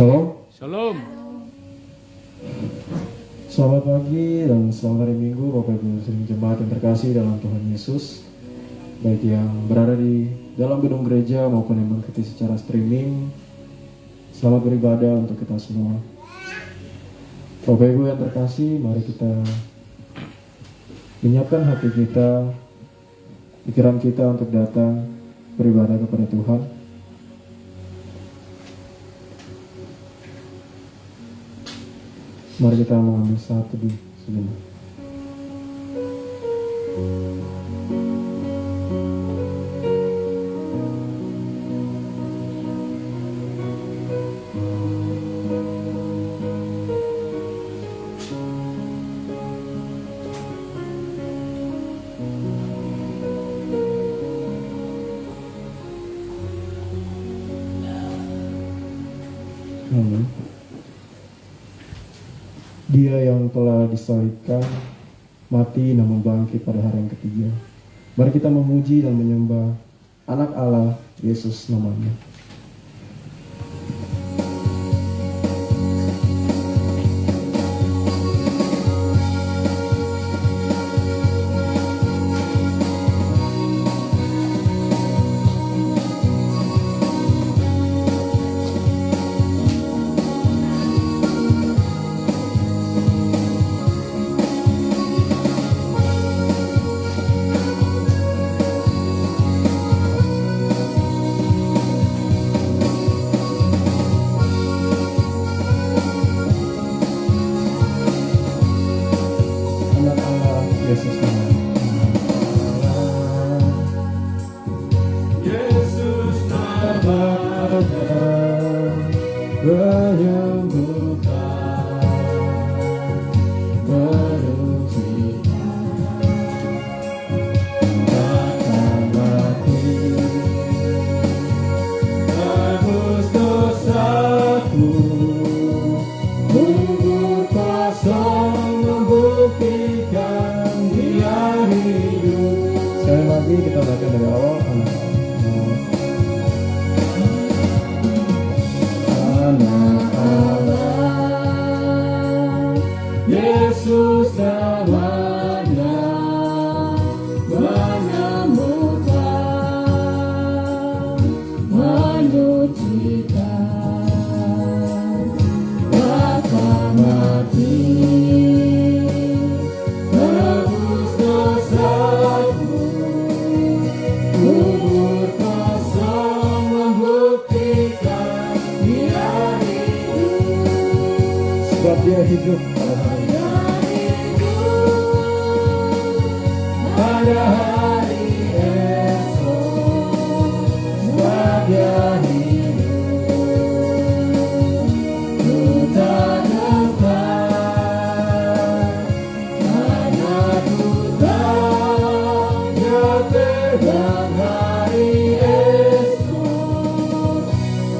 Shalom. Shalom. Selamat pagi dan selamat hari Minggu Bapak Ibu sering jemaat yang terkasih dalam Tuhan Yesus, baik yang berada di dalam gedung gereja maupun yang mengikuti secara streaming. Selamat beribadah untuk kita semua. Bapak Ibu yang terkasih, mari kita menyiapkan hati kita, pikiran kita untuk datang beribadah kepada Tuhan. Mari kita mengambil satu di sejenak. Amin. Dia yang telah disalibkan, mati dan bangkit pada hari yang ketiga. Mari kita memuji dan menyembah Anak Allah, Yesus namanya. Yesus sekali lagi kita baca dari awal. Anak Allah, Yesus namanya, menyembuhkan, menyucikan, maka mati. Sebab dia hidup pada hari esok. Sebab dia hidup, ku tak dapat, karena ku tahu dia terbang hari esok.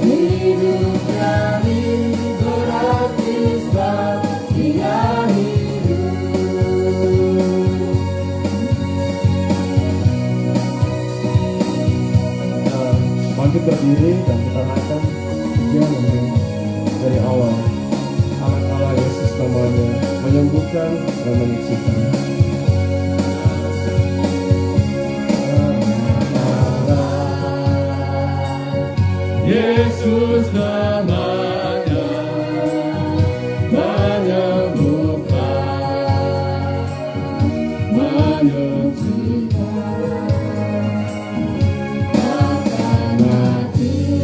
Hidup dari berarti sebab dia hidup. Bangkit berdiri dan kita naikkan pujian dari awal. Anak Allah, Yesus namanya, menyembuhkan dan menyucikan. Yesus namanya, menyembuhkan, menyucikan, akan mati,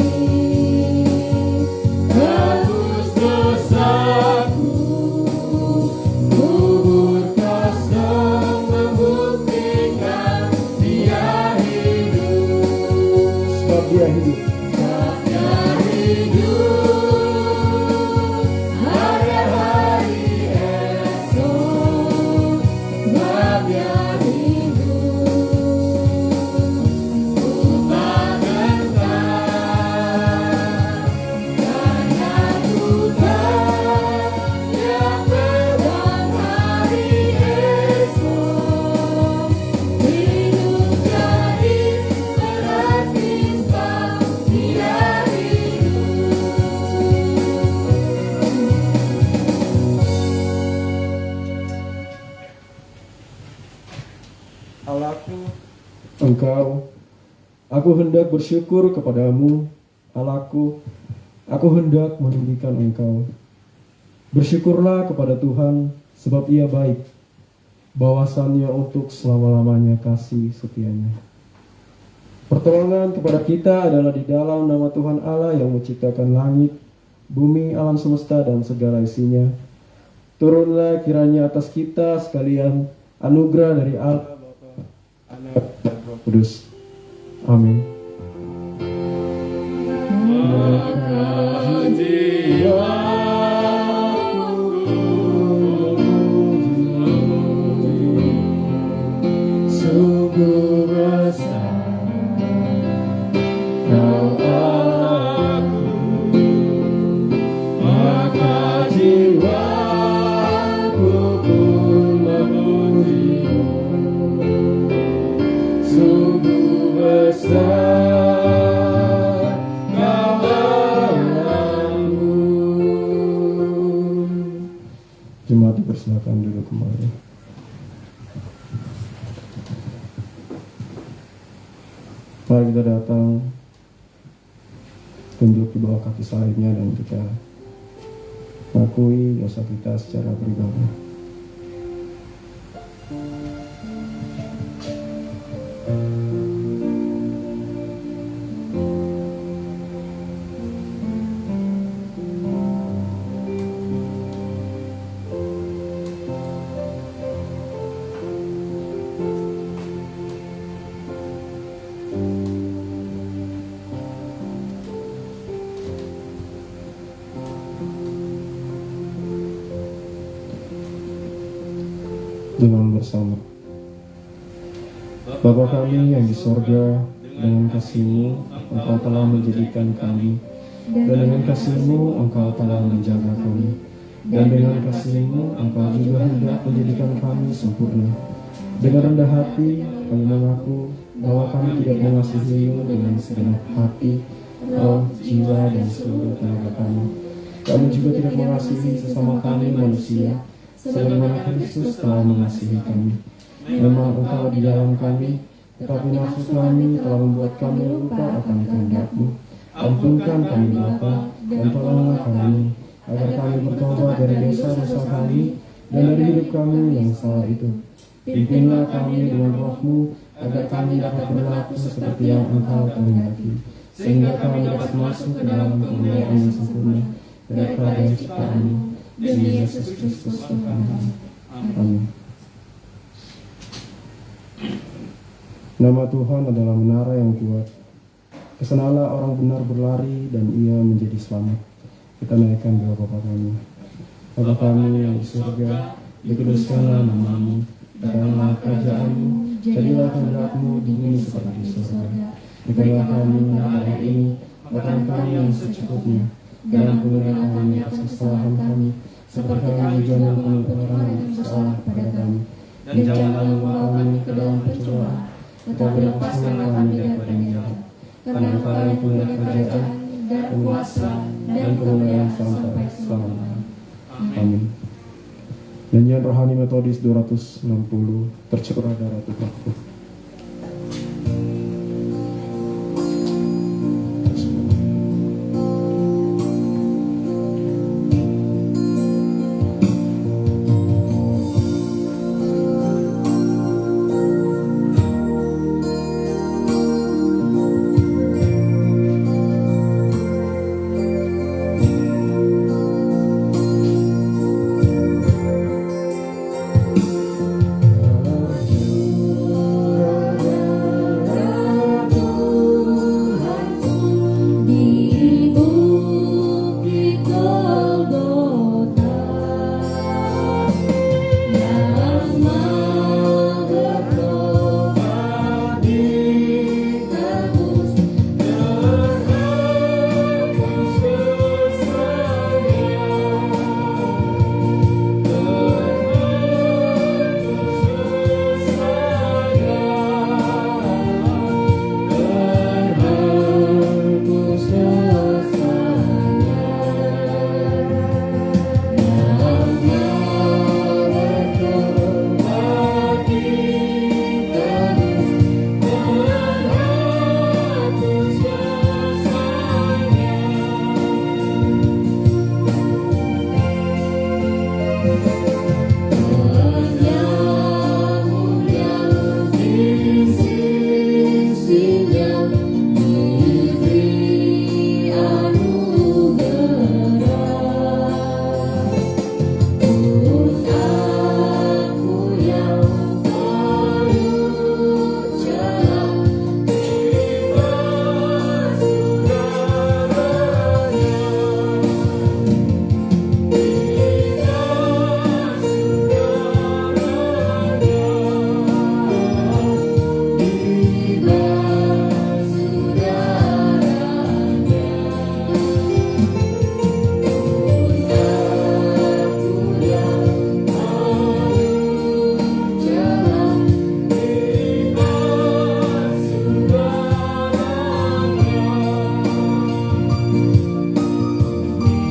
tebus dosaku, kubur kosong membuktikan dia hidup. Sebab dia hidup. Aku hendak bersyukur kepadamu, Allahku. Aku hendak meninggikan Engkau. Bersyukurlah kepada Tuhan, sebab Ia baik. Bahwasannya untuk selama-lamanya kasih setianya. Pertolongan kepada kita adalah di dalam nama Tuhan Allah yang menciptakan langit, bumi, alam semesta, dan segala isinya. Turunlah kiranya atas kita sekalian anugerah dari Allah Bapa, Anak, dan Roh Kudus. Amin. Jemaat dipersilakan duduk kembali. Mari kita datang, tunduk di bawah kaki salibnya dan kita mengakui dosa kita secara pribadi. Dengan bersama. Bapa kami yang di sorga, dengan kasih-Mu Engkau telah menjadikan kami, dan dengan kasih-Mu Engkau telah menjaga kami, dan dengan kasih-Mu Engkau juga hendak menjadikan kami sempurna. Dengan rendah hati kami mengaku bahwa kami tidak mengasihi-Mu dengan segenap hati, roh, jiwa, dan seluruh tenaga kami. Kami juga tidak mengasihi sesama kami manusia sebagaimana Kristus telah mengasihi kami. Memang Engkau di dalam kami, tetapi nafsu kami telah membuat kami lupa akan kehendak-Mu. Ampunkan kami Bapa, dan tolonglah kami, agar kami bertobat dari dosa-dosa kami, dan dari hidup kami yang salah itu. Pimpinlah kami dengan Roh-Mu, agar kami dapat berlaku seperti yang Engkau kehendaki, sehingga kami dapat masuk ke dalam kemuliaan yang sempurna dari kerajaan ciptaan-Mu. Demi Yesus Kristus Tuhan kami. Amin. Nama Tuhan adalah menara yang kuat. Kesanalah orang benar berlari dan ia menjadi selamat. Kita naikkan doa Bapa kami. Bapa kami yang di surga, dikuduskanlah nama-Mu. Datanglah kerajaan-Mu, jadilah kehendak-Mu di bumi seperti di surga. Berikanlah kami hari ini makanan kami yang secukupnya, dan ampunilah kami atas kesalahan kami, seperti kami juga mengampuni orang yang bersalah kepada kami. Dan janganlah membawa kami ke dalam pencobaan, tetapi lepaskanlah kami daripada yang jahat. Karena Engkau yang punya kerajaan dan kuasa dan kemuliaan sampai selama-lamanya. Amin. Nyanyian rohani metodis 260, tercurah darah Tuhanku.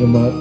Jemaat,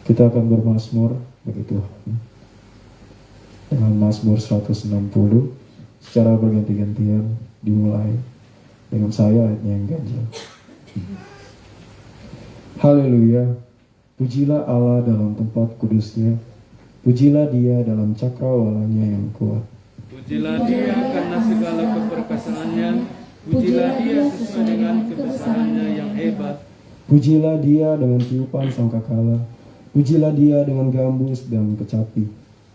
kita akan bermazmur bagi Tuhan dengan Mazmur 160 secara berganti-gantian, dimulai dengan saya ayatnya yang ganjil. Haleluya, pujilah Allah dalam tempat kudusnya, pujilah Dia dalam cakrawalanya yang kuat. Pujilah Dia karena segala keperkasaannya, pujilah Dia sesuai dengan kebesarannya yang hebat. Pujilah Dia dengan tiupan sangkakala, pujilah Dia dengan gambus dan kecapi.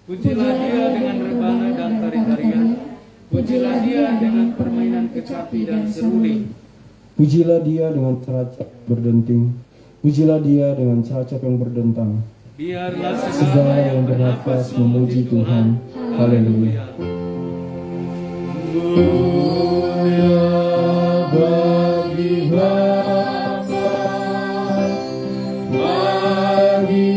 Pujilah Dia dengan rebana dan tari-tarian, pujilah Dia dengan permainan kecapi dan seruling. Pujilah Dia dengan ceracap berdenting, pujilah Dia dengan ceracap yang berdentang. Biarlah Segala yang bernafas memuji Tuhan. Haleluya. Mulia bagi Bapa, bagi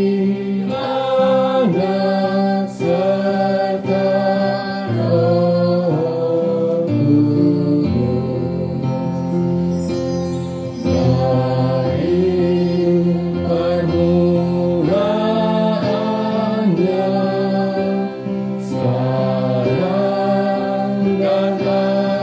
Anak serta Roh Kudus. Baik permulaannya, sekarang dan akan jadi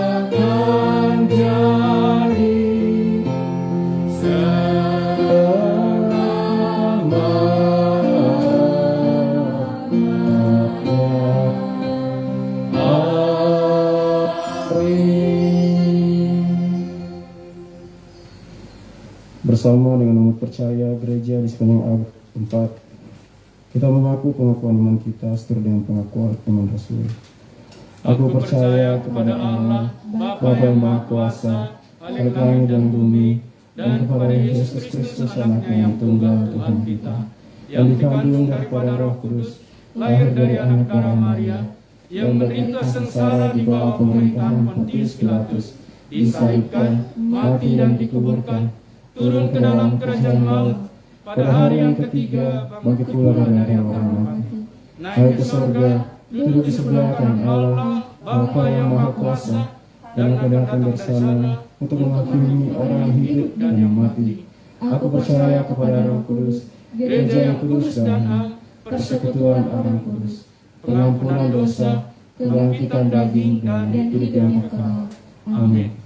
bersama dengan umat percaya gereja di sepanjang abad 4, kita mengaku pengakuan iman kita seturut dengan pengakuan iman Rasul. Aku percaya kepada Allah, Bapa yang Maha Kuasa, Khalik langit dan bumi, dan kepada Yesus Kristus Anaknya yang tunggal Tuhan kita, yang dikandung daripada Roh Kudus, lahir dari anak darah Maria, yang menderita sengsara di bawah pemerintahan Pontius Pilatus, disalibkan, mati dan dikuburkan, turun ke dalam kerajaan maut, pada hari yang ketiga bangkit pula dari orang mati, naik ke surga, duduk di sebelah kanan Allah, Bapa yang Maha Kuasa, dan akan datang bersama untuk menghakimi orang yang hidup dan yang mati. Aku percaya kepada Roh Kudus, gereja yang kudus dan am, persekutuan orang kudus, pengampunan dosa, kebangkitan daging, dan hidup yang kekal. Amin.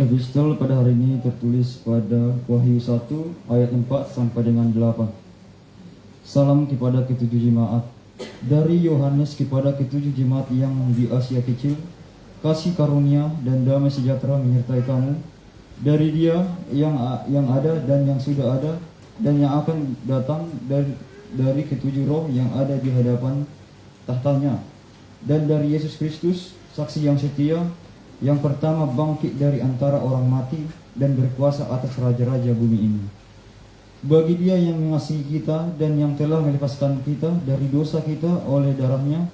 Epistel pada hari ini tertulis pada Wahyu 1 ayat 4 sampai dengan 8. Salam kepada ketujuh jemaat. Dari Yohanes kepada ketujuh jemaat yang di Asia Kecil, kasih karunia dan damai sejahtera menyertai kamu dari Dia yang ada dan yang sudah ada dan yang akan datang, dari ketujuh roh yang ada di hadapan tahtanya, dan dari Yesus Kristus, saksi yang setia, yang pertama bangkit dari antara orang mati dan berkuasa atas raja-raja bumi ini. Bagi Dia yang mengasihi kita dan yang telah melepaskan kita dari dosa kita oleh darahnya,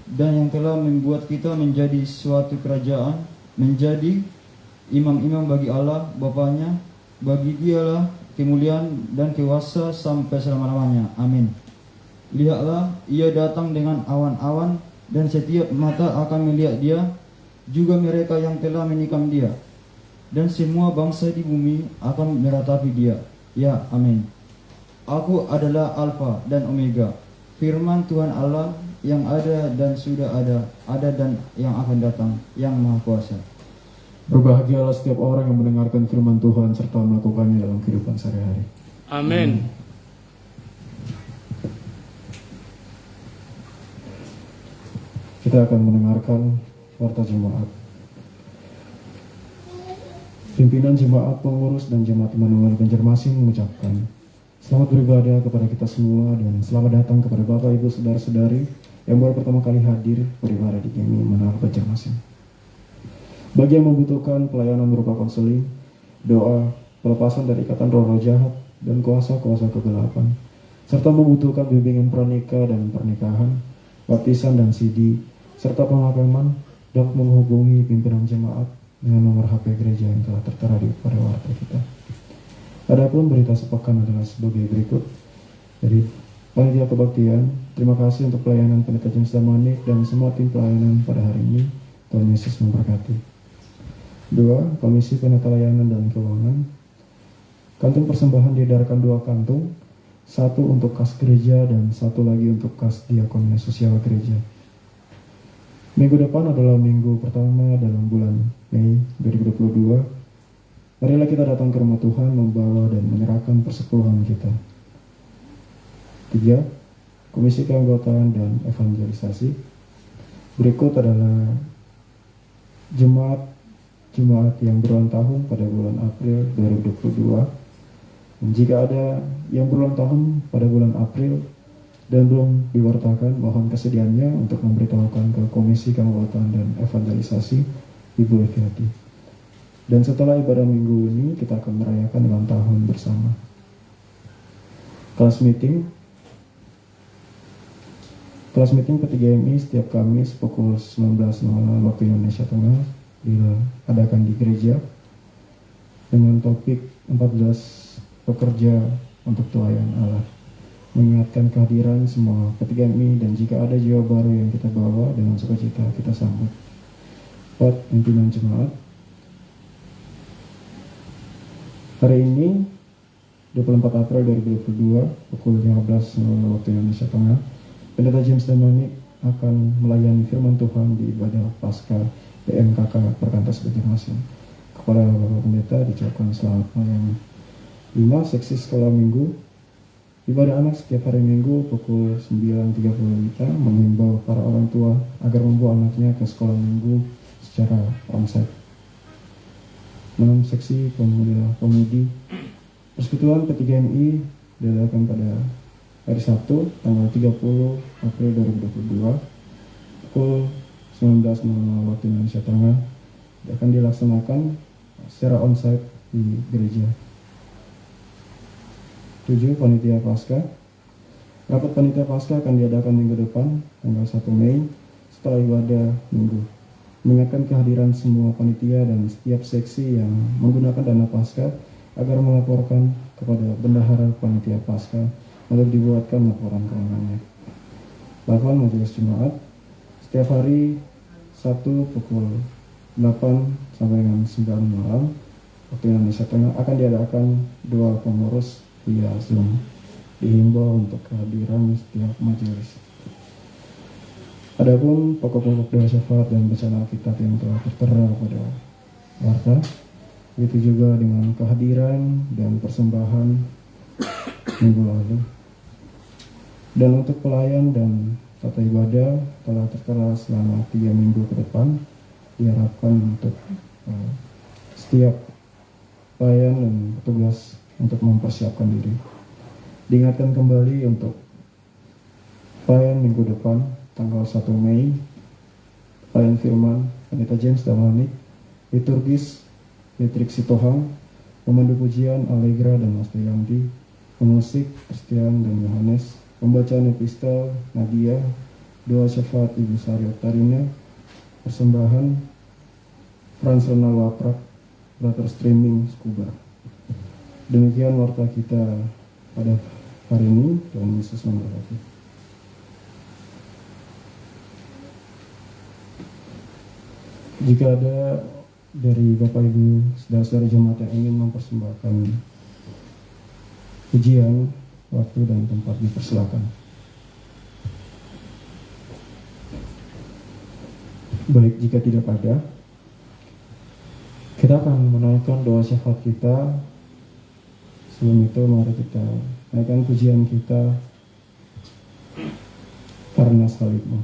dan yang telah membuat kita menjadi suatu kerajaan, menjadi imam-imam bagi Allah Bapanya, Bagi Dialah kemuliaan dan kuasa sampai selama-lamanya. Amin. Lihatlah, Ia datang dengan awan-awan, dan setiap mata akan melihat Dia, juga mereka yang telah menikam Dia, dan semua bangsa di bumi akan meratapi Dia. Ya, amin. Aku adalah Alfa dan Omega, firman Tuhan Allah yang ada dan sudah ada dan yang akan datang, yang Maha Kuasa. Berbahagialah setiap orang yang mendengarkan firman Tuhan serta melakukannya dalam kehidupan sehari-hari. Amin. Kita akan mendengarkan warta jemaat. Pimpinan jemaat, pengurus, dan jemaat Immanuel Banjarmasin mengucapkan selamat beribadah kepada kita semua dan selamat datang kepada Bapak, Ibu, Saudara-saudari yang baru pertama kali hadir beribadah di GMI Immanuel Banjarmasin. Bagi yang membutuhkan pelayanan berupa konseling, doa, pelepasan dari ikatan roh-roh jahat dan kuasa-kuasa kegelapan, serta membutuhkan bimbingan pranikah dan pernikahan, baptisan dan CD, serta pemakaman, dapat menghubungi pimpinan jemaat dengan nomor HP gereja yang telah tertera pada warta kita. Adapun berita sepekan adalah sebagai berikut. Dari Panitia Kebaktian, terima kasih untuk pelayanan Pendeta James Damanik dan semua tim pelayanan pada hari ini. Tuhan Yesus memberkati. 2. Komisi Penata Layanan dan Keuangan. Kantung persembahan diedarkan 2 kantung, 1 untuk kas gereja dan 1 lagi untuk kas diakonia sosial gereja. Minggu depan adalah minggu pertama dalam bulan Mei 2022. Marilah kita datang ke rumah Tuhan membawa dan menyerahkan persepuluhan kita. 3. Komisi Keanggotaan dan Evangelisasi. Berikut adalah jemaat yang berulang tahun pada bulan April 2022. Dan jika ada yang berulang tahun pada bulan April dan belum diwartakan, mohon kesediaannya untuk memberitahukan ke Komisi Keanggotaan dan Evangelisasi Ibu Eviati. Dan setelah ibadah minggu ini kita akan merayakan ulang tahun bersama. Kelas meeting P3MI setiap Kamis pukul 19.00 waktu Indonesia Tengah diadakan di gereja dengan topik 14 pekerja untuk pelayan Allah. Mengingatkan kehadiran semua P3MI dan jika ada jiwa baru yang kita bawa dengan sukacita kita sambut. 4. Pimpinan jemaat. Hari ini 24 April 2022 pukul 15.00 waktu Indonesia Tengah, Pendeta James Damanik akan melayani firman Tuhan di ibadah Paskah PMKK Perkantas Banjarmasin. Kepada Bapak Pendeta diucapkan selamat melayani. 5. Seksi sekolah minggu. Ibadah anak setiap hari Minggu pukul 9.30 WITA menghimbau para orang tua agar membawa anaknya ke sekolah minggu secara onsite. 6. Seksi pemudi. Persekutuan P3MI diadakan pada hari Sabtu tanggal 30 April 2022 pukul 19.00 waktu Indonesia Tengah akan dilaksanakan secara onsite di gereja. 7. Panitia Paskah. Rapat Panitia Paskah akan diadakan minggu depan tanggal 1 Mei setelah ibadah minggu. Mengingatkan kehadiran semua panitia dan setiap seksi yang menggunakan dana Paskah agar melaporkan kepada bendahara Panitia Paskah untuk dibuatkan laporan keuangannya. 8. Majelis Jemaat. Setiap hari Sabtu pukul 8 sampai dengan 9 malam waktu Indonesia Tengah akan diadakan doa pengurus via Zoom. Dihimbau untuk kehadiran setiap majelis. Adapun pokok-pokok doa syafaat dan bacaan Alkitab yang telah tertera pada warta, begitu juga dengan kehadiran dan persembahan minggu lalu. Dan untuk pelayan dan tata ibadah telah tertera selama 3 minggu ke depan. Diharapkan untuk setiap pelayan dan petugas untuk mempersiapkan diri. Diingatkan kembali untuk pelayan minggu depan tanggal 1 Mei, pelayan firman Pendeta James Damanik, liturgis Patrick Sitohang, pemandu pujian Allegra dan Mas Dayanti, pemusik Christian dan Yohanes, pembacaan epistel Nadia, doa syafaat Ibu Sari Oktarina, persembahan Frans Renal Waprak, Brother Streaming Skuba. Demikian warta kita pada hari ini. Tuhan Yesus memberkati. Jika ada dari Bapak Ibu saudara-saudara jemaat yang ingin mempersembahkan pujian, waktu dan tempat dipersilakan. Baik, jika tidak ada, kita akan menaikkan doa syafaat kita. Sebelum itu mari kita naikkan pujian kita karena salibmu.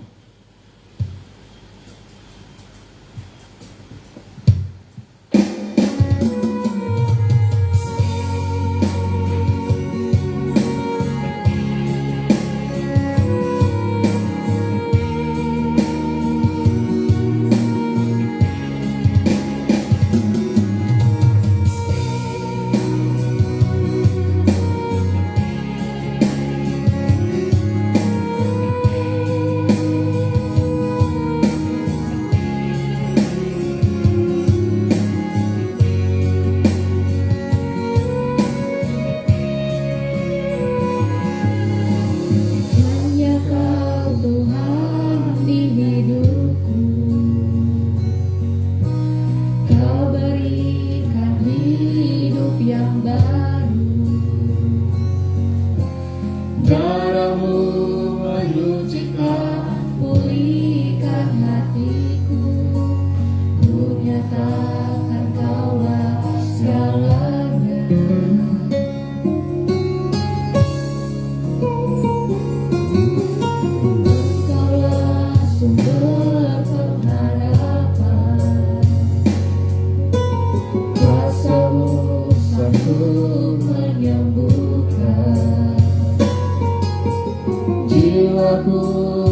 Jiwaku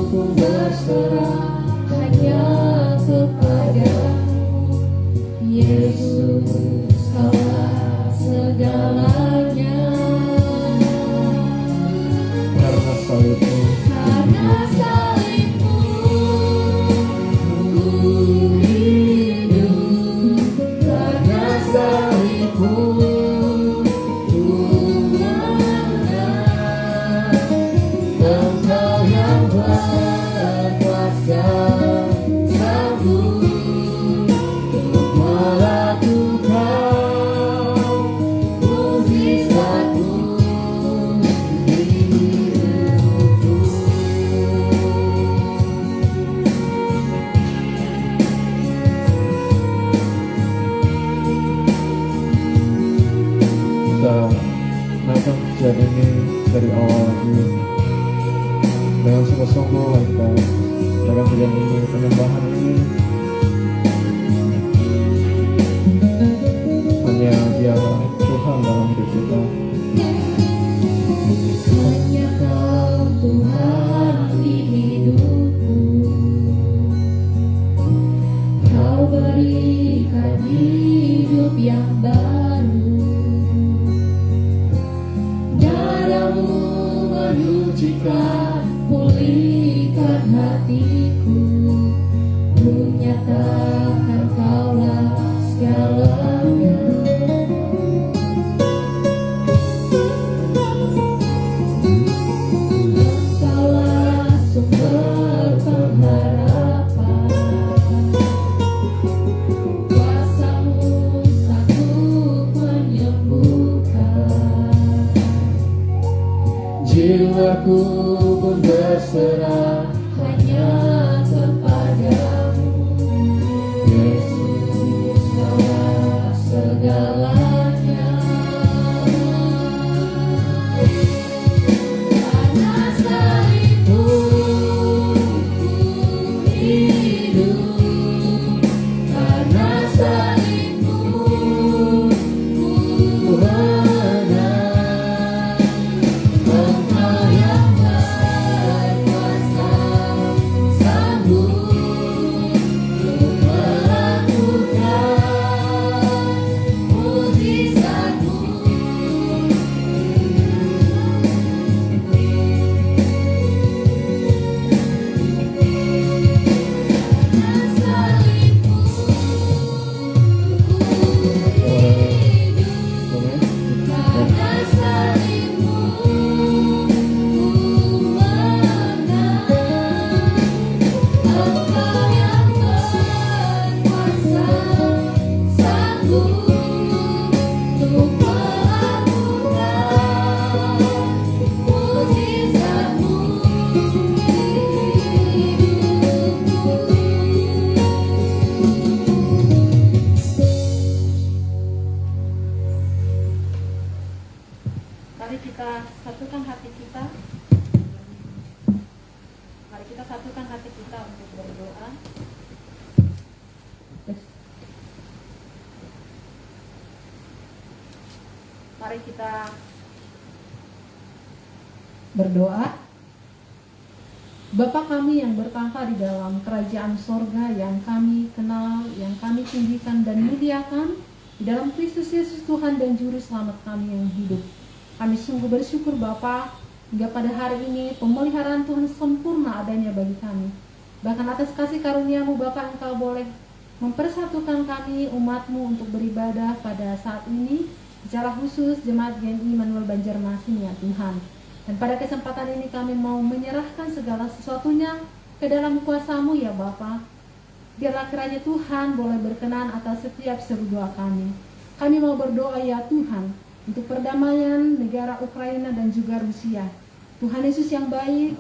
pun berserah hanya kepadamu, Yesus adalah segalanya. Karena salibmu ku hidup, karena salibmu ku menang. Engkau yang berkuasa kita satukan hati kita. Mari kita satukan hati kita untuk berdoa. Mari kita berdoa. Bapa kami yang bertahta di dalam kerajaan sorga, yang kami kenal, yang kami tinggikan dan muliakan di dalam Kristus Yesus Tuhan dan Juru Selamat kami yang hidup. Kami sungguh bersyukur Bapa, hingga pada hari ini pemeliharaan Tuhan sempurna adanya bagi kami. Bahkan atas kasih karunia-Mu Bapa, Engkau boleh mempersatukan kami umat-Mu untuk beribadah pada saat ini, secara khusus Jemaat GMI Immanuel Banjarmasin ya Tuhan. Dan pada kesempatan ini kami mau menyerahkan segala sesuatunya ke dalam kuasa-Mu ya Bapa. Biarlah kiranya Tuhan boleh berkenan atas setiap seru doa kami. Kami mau berdoa ya Tuhan untuk perdamaian negara Ukraina dan juga Rusia. Tuhan Yesus yang baik,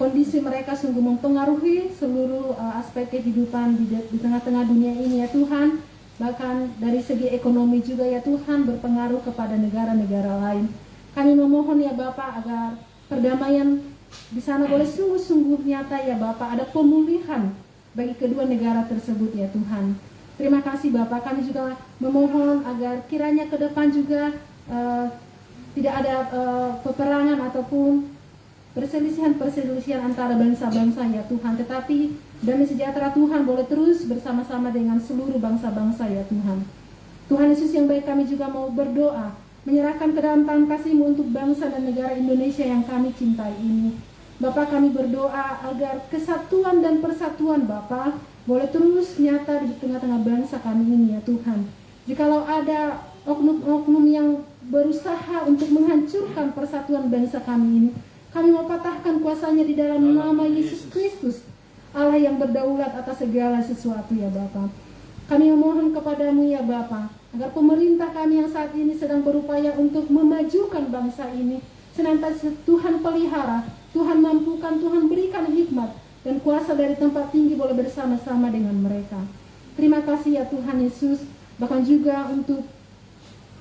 kondisi mereka sungguh mempengaruhi seluruh aspek kehidupan di tengah-tengah dunia ini ya Tuhan. Bahkan dari segi ekonomi juga ya Tuhan berpengaruh kepada negara-negara lain. Kami memohon ya Bapak agar perdamaian di sana boleh sungguh-sungguh nyata ya Bapak, ada pemulihan bagi kedua negara tersebut ya Tuhan. Terima kasih Bapak, kami juga memohon agar kiranya ke depan juga tidak ada peperangan ataupun perselisihan antara bangsa-bangsa ya Tuhan, tetapi damai sejahtera Tuhan boleh terus bersama-sama dengan seluruh bangsa-bangsa ya Tuhan. Tuhan Yesus yang baik, kami juga mau berdoa, menyerahkan ke dalam tangan kasih-Mu untuk bangsa dan negara Indonesia yang kami cintai ini. Bapak, kami berdoa agar kesatuan dan persatuan Bapak boleh terus nyata di tengah-tengah bangsa kami ini ya Tuhan. Jikalau ada oknum-oknum yang berusaha untuk menghancurkan persatuan bangsa kami ini, kami mau patahkan kuasanya di dalam nama Yesus Kristus, Allah yang berdaulat atas segala sesuatu ya Bapa. Kami memohon kepadamu ya Bapa, agar pemerintah kami yang saat ini sedang berupaya untuk memajukan bangsa ini, senantiasa Tuhan pelihara, Tuhan mampukan, Tuhan berikan hikmat dan kuasa dari tempat tinggi boleh bersama-sama dengan mereka. Terima kasih ya Tuhan Yesus. Bahkan juga untuk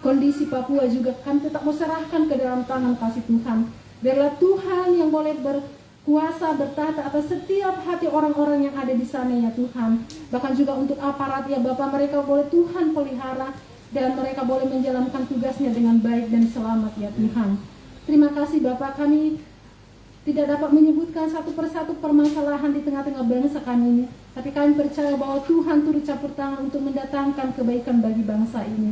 kondisi Papua juga kami tetap mau serahkan ke dalam tangan kasih Tuhan. Biarlah Tuhan yang boleh berkuasa bertata atas setiap hati orang-orang yang ada di sana ya Tuhan. Bahkan juga untuk aparat ya Bapak, mereka boleh Tuhan pelihara dan mereka boleh menjalankan tugasnya dengan baik dan selamat ya Tuhan. Terima kasih Bapak, kami tidak dapat menyebutkan satu persatu permasalahan di tengah-tengah bangsa kami ini, tapi kami percaya bahwa Tuhan turut campur tangan untuk mendatangkan kebaikan bagi bangsa ini.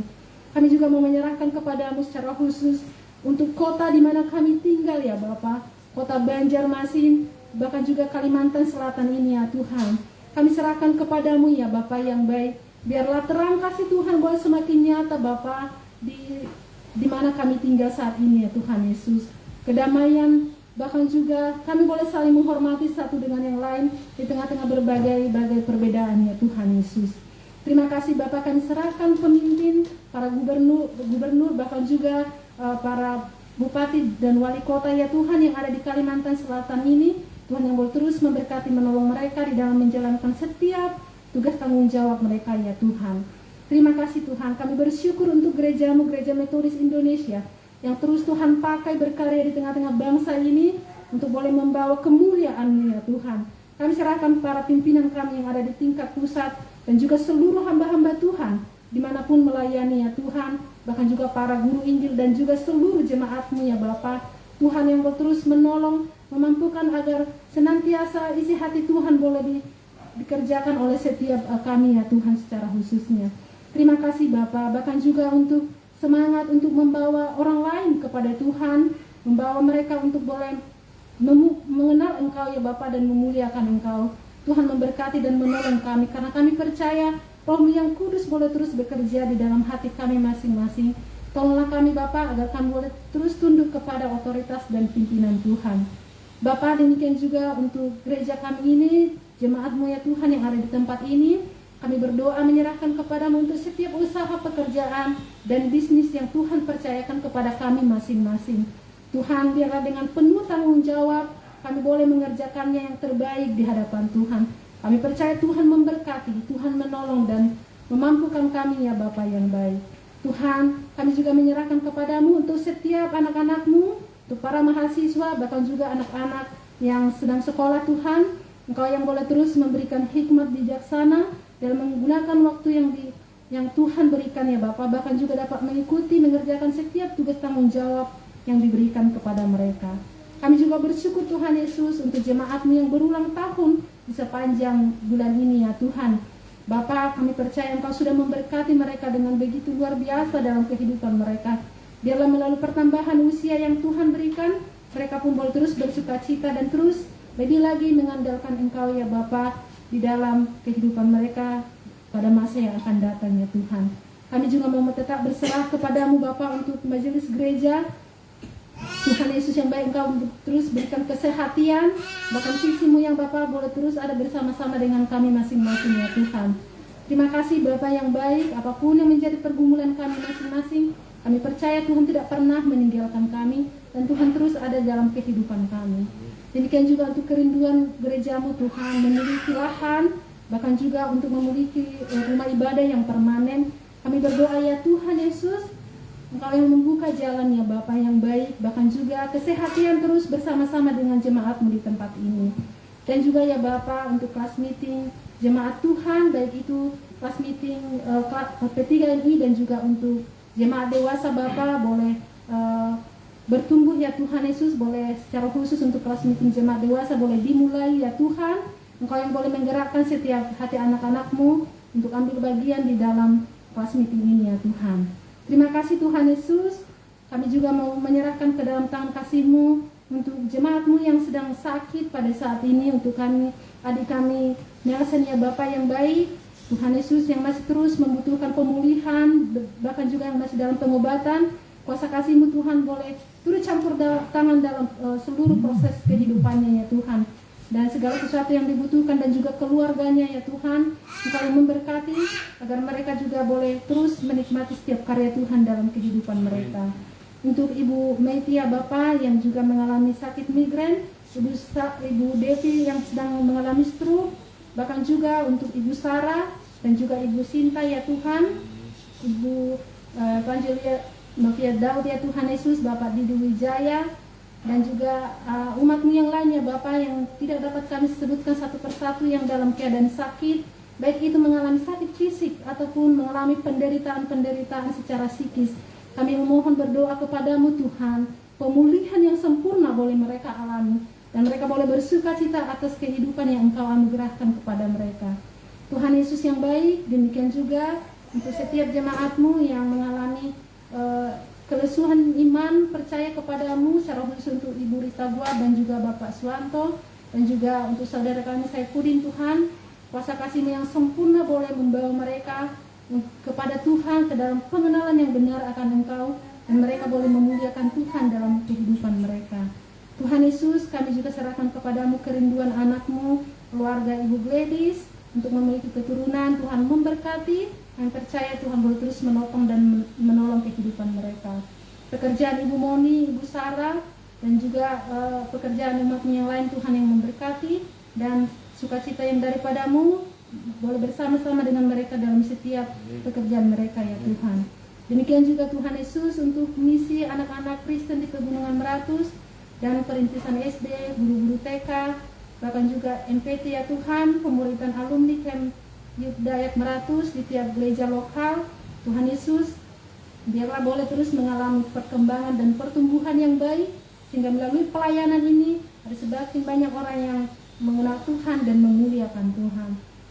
Kami juga mau menyerahkan kepadamu secara khusus untuk kota di mana kami tinggal ya Bapak, kota Banjarmasin, bahkan juga Kalimantan Selatan ini ya Tuhan. Kami serahkan kepadamu ya Bapak yang baik. Biarlah terang kasih Tuhan boleh semakin nyata Bapak di mana kami tinggal saat ini ya Tuhan Yesus. Kedamaian, bahkan juga kami boleh saling menghormati satu dengan yang lain di tengah-tengah berbagai perbedaan ya Tuhan Yesus. Terima kasih Bapak, kami serahkan pemimpin, para gubernur bahkan juga para bupati dan wali kota ya Tuhan yang ada di Kalimantan Selatan ini. Tuhan yang boleh terus memberkati, menolong mereka di dalam menjalankan setiap tugas tanggung jawab mereka ya Tuhan. Terima kasih Tuhan, kami bersyukur untuk gerejamu, Gereja Metodis Indonesia, yang terus Tuhan pakai berkarya di tengah-tengah bangsa ini untuk boleh membawa kemuliaan-Mu ya Tuhan. Kami serahkan para pimpinan kami yang ada di tingkat pusat dan juga seluruh hamba-hamba Tuhan dimanapun melayani ya Tuhan, bahkan juga para guru Injil dan juga seluruh jemaat-Mu ya Bapa. Tuhan yang terus menolong, memampukan agar senantiasa isi hati Tuhan boleh dikerjakan oleh setiap kami ya Tuhan secara khususnya. Terima kasih Bapa, bahkan juga untuk semangat untuk membawa orang lain kepada Tuhan, membawa mereka untuk boleh mengenal Engkau ya Bapa dan memuliakan Engkau. Tuhan memberkati dan menolong kami, karena kami percaya Roh-Mu yang kudus boleh terus bekerja di dalam hati kami masing-masing. Tolonglah kami Bapa agar kami boleh terus tunduk kepada otoritas dan pimpinan Tuhan. Bapa, demikian juga untuk gereja kami ini, jemaat-Mu ya Tuhan yang ada di tempat ini, kami berdoa menyerahkan kepadamu untuk setiap usaha pekerjaan dan bisnis yang Tuhan percayakan kepada kami masing-masing. Tuhan, biarlah dengan penuh tanggung jawab kami boleh mengerjakannya yang terbaik di hadapan Tuhan. Kami percaya Tuhan memberkati, Tuhan menolong dan memampukan kami ya Bapa yang baik. Tuhan, kami juga menyerahkan kepadamu untuk setiap anak-anak-Mu, untuk para mahasiswa, bahkan juga anak-anak yang sedang sekolah Tuhan. Engkau yang boleh terus memberikan hikmat bijaksana dalam menggunakan waktu yang Tuhan berikan ya Bapa, bahkan juga dapat mengikuti, mengerjakan setiap tugas tanggung jawab yang diberikan kepada mereka. Kami juga bersyukur Tuhan Yesus untuk jemaat-Mu yang berulang tahun di sepanjang bulan ini ya Tuhan. Bapa, kami percaya Engkau sudah memberkati mereka dengan begitu luar biasa dalam kehidupan mereka. Biarlah melalui pertambahan usia yang Tuhan berikan, mereka pun boleh terus bersukacita dan terus lebih lagi mengandalkan Engkau ya Bapa di dalam kehidupan mereka pada masa yang akan datang ya Tuhan. Kami juga mau tetap berserah kepadamu Bapa untuk majelis gereja. Tuhan Yesus yang baik, Engkau terus berikan kesehatan, bahkan sisimu yang Bapa boleh terus ada bersama-sama dengan kami masing-masing ya Tuhan. Terima kasih Bapa yang baik, apapun yang menjadi pergumulan kami masing-masing, kami percaya Tuhan tidak pernah meninggalkan kami, dan Tuhan terus ada dalam kehidupan kami. Demikian juga untuk kerinduan gerejamu Tuhan, memiliki lahan, bahkan juga untuk memiliki rumah ibadah yang permanen. Kami berdoa ya Tuhan Yesus, Engkau yang membuka jalan ya Bapa yang baik, bahkan juga kesehatan terus bersama-sama dengan jemaat-Mu di tempat ini. Dan juga ya Bapa untuk kelas meeting jemaat Tuhan, baik itu kelas meeting P3MI dan juga untuk jemaat dewasa Bapa boleh bertumbuh ya Tuhan Yesus, boleh secara khusus untuk kelas meeting jemaat dewasa boleh dimulai ya Tuhan. Engkau yang boleh menggerakkan setiap hati anak-anak-Mu untuk ambil bagian di dalam kelas meeting ini ya Tuhan. Terima kasih Tuhan Yesus. Kami juga mau menyerahkan ke dalam tangan kasih-Mu untuk jemaat-Mu yang sedang sakit pada saat ini, untuk kami, adik kami Nelson ya Bapa yang baik, Tuhan Yesus yang masih terus membutuhkan pemulihan, bahkan juga yang masih dalam pengobatan. Kuasa kasih-Mu Tuhan boleh turut campur tangan dalam seluruh proses kehidupannya ya Tuhan, dan segala sesuatu yang dibutuhkan, dan juga keluarganya ya Tuhan. Engkau yang memberkati agar mereka juga boleh terus menikmati setiap karya Tuhan dalam kehidupan mereka. Untuk Ibu Meiti ya Bapa yang juga mengalami sakit migrain, Ibu Devi yang sedang mengalami stroke, bahkan juga untuk Ibu Sarah dan juga Ibu Sinta ya Tuhan, Ibu Evangelia Novia Daud ya Tuhan Yesus, Bapak Didi Wijaya, dan juga umat-Mu yang lainnya Bapa yang tidak dapat kami sebutkan satu persatu yang dalam keadaan sakit, baik itu mengalami sakit fisik ataupun mengalami penderitaan-penderitaan secara psikis. Kami memohon berdoa kepadamu Tuhan, pemulihan yang sempurna boleh mereka alami, dan mereka boleh bersukacita atas kehidupan yang Engkau anugerahkan kepada mereka. Tuhan Yesus yang baik, demikian juga untuk setiap jemaat-Mu yang mengalami kelesuhan iman, percaya kepadamu, secara khusus untuk Ibu Rita Gua dan juga Bapak Suwanto, dan juga untuk saudara kami Saifuddin Tuhan, kuasa kasih-Mu yang sempurna boleh membawa mereka kepada Tuhan, ke dalam pengenalan yang benar akan Engkau, dan mereka boleh memuliakan Tuhan dalam kehidupan mereka. Tuhan Yesus, kami juga serahkan kepadamu kerinduan anak-Mu, keluarga Ibu Gladys, untuk memiliki keturunan. Tuhan memberkati. Kami percaya Tuhan boleh terus menopang dan menolong kehidupan mereka. Pekerjaan Ibu Moni, Ibu Sarah, dan juga pekerjaan umat-Mu yang lain, Tuhan yang memberkati, dan sukacita yang daripadamu boleh bersama-sama dengan mereka dalam setiap pekerjaan mereka ya Tuhan. Demikian juga Tuhan Yesus untuk misi anak-anak Kristen di Pegunungan Meratus dan perintisan SD, guru-guru TK, bahkan juga MPT ya Tuhan, pemuridan alumni Camp Youth Dayak Meratus di tiap gereja lokal. Tuhan Yesus, biarlah boleh terus mengalami perkembangan dan pertumbuhan yang baik, sehingga melalui pelayanan ini ada semakin banyak orang yang mengenal Tuhan dan memuliakan Tuhan.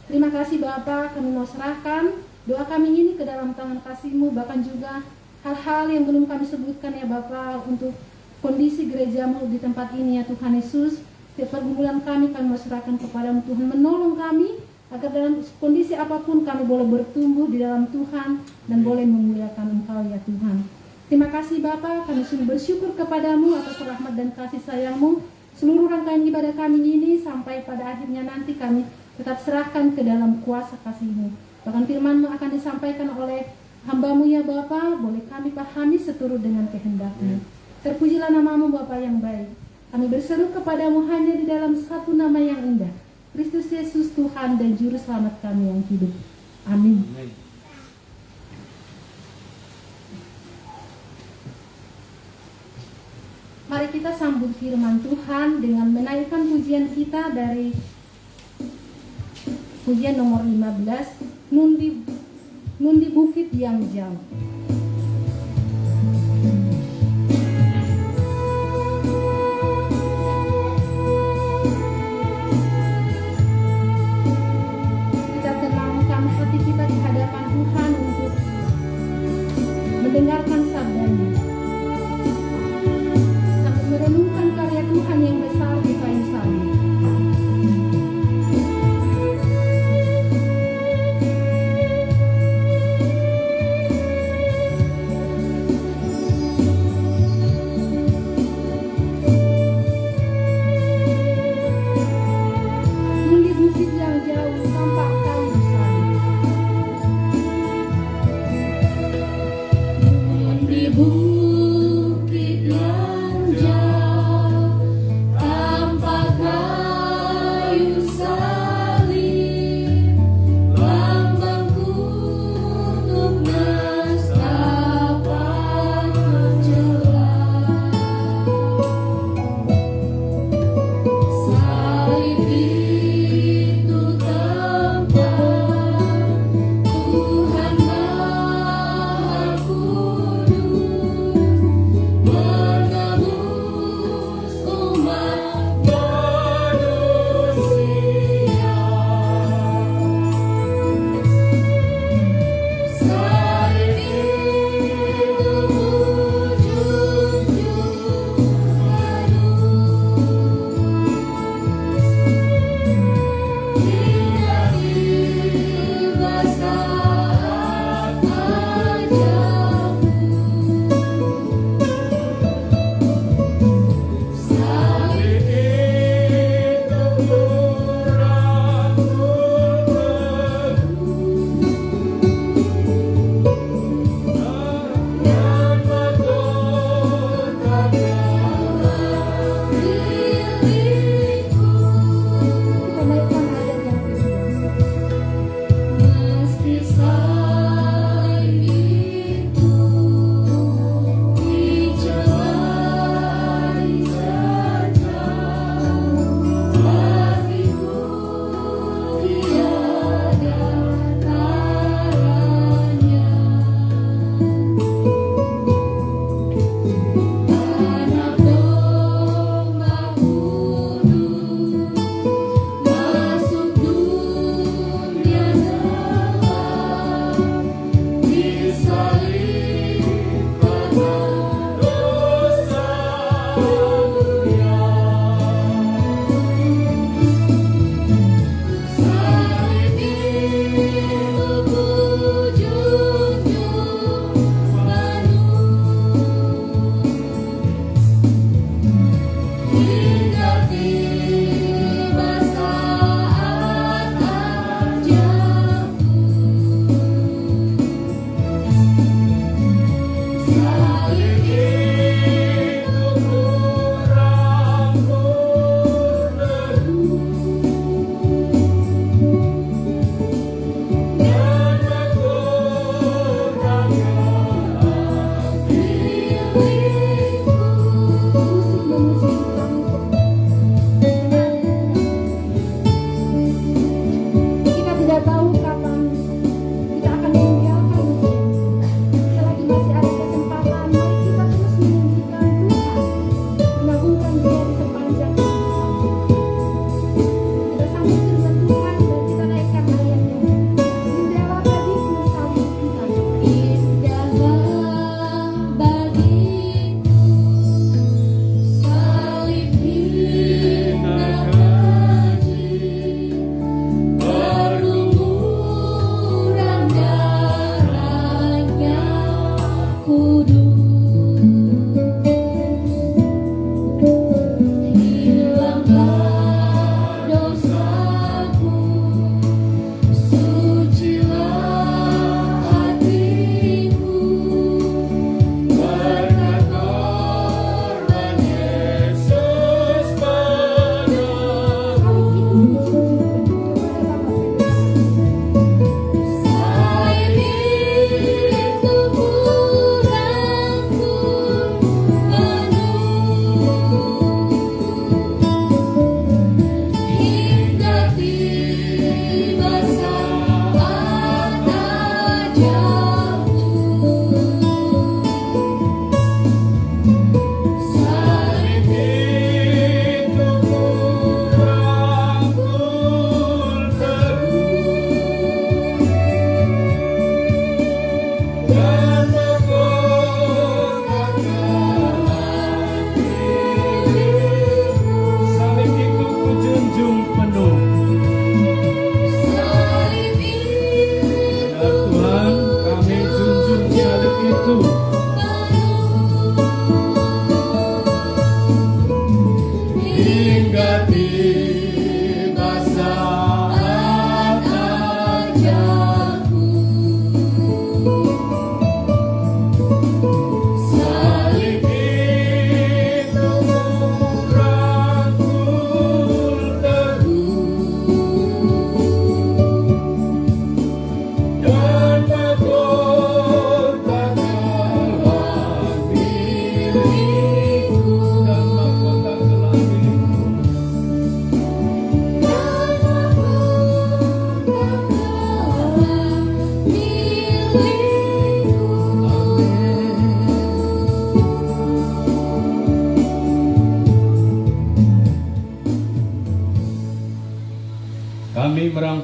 Terima kasih Bapa, kami mau serahkan doa kami ini ke dalam tangan kasih-Mu, bahkan juga hal-hal yang belum kami sebutkan ya Bapa, untuk kondisi gereja-Mu di tempat ini ya Tuhan Yesus. Setiap pergumulan kami mau serahkan kepadamu Tuhan, menolong kami agar dalam kondisi apapun kami boleh bertumbuh di dalam Tuhan dan boleh memuliakan Engkau ya Tuhan. Terima kasih Bapa, kami sungguh bersyukur kepadamu atas rahmat dan kasih sayang-Mu. Seluruh rangkaian ibadah kami ini sampai pada akhirnya nanti kami tetap serahkan ke dalam kuasa kasih-Mu. Bahkan firman-Mu akan disampaikan oleh hamba-Mu ya Bapa, boleh kami pahami seturut dengan kehendak-Mu. Terpujilah nama-Mu Bapa yang baik. Kami berseru kepadamu hanya di dalam satu nama yang indah, Kristus Yesus Tuhan dan Juru Selamat kami yang hidup. Amin. kita sambut firman Tuhan dengan menaikkan pujian kita dari pujian nomor 15, Nundi Bukit yang Jauh. Kita tenangkan hati kita di hadapan Tuhan untuk mendengarkan sabdanya, sambil merenungkan karya Tuhan yang besar di kayu salib. Nundi bukit yang jauh tampak kayu salib. Di bukit yang jauh tampak kayu salib, lambang kutuk nestapa tercela. Salib itu tempat Tuhan Maha Kudus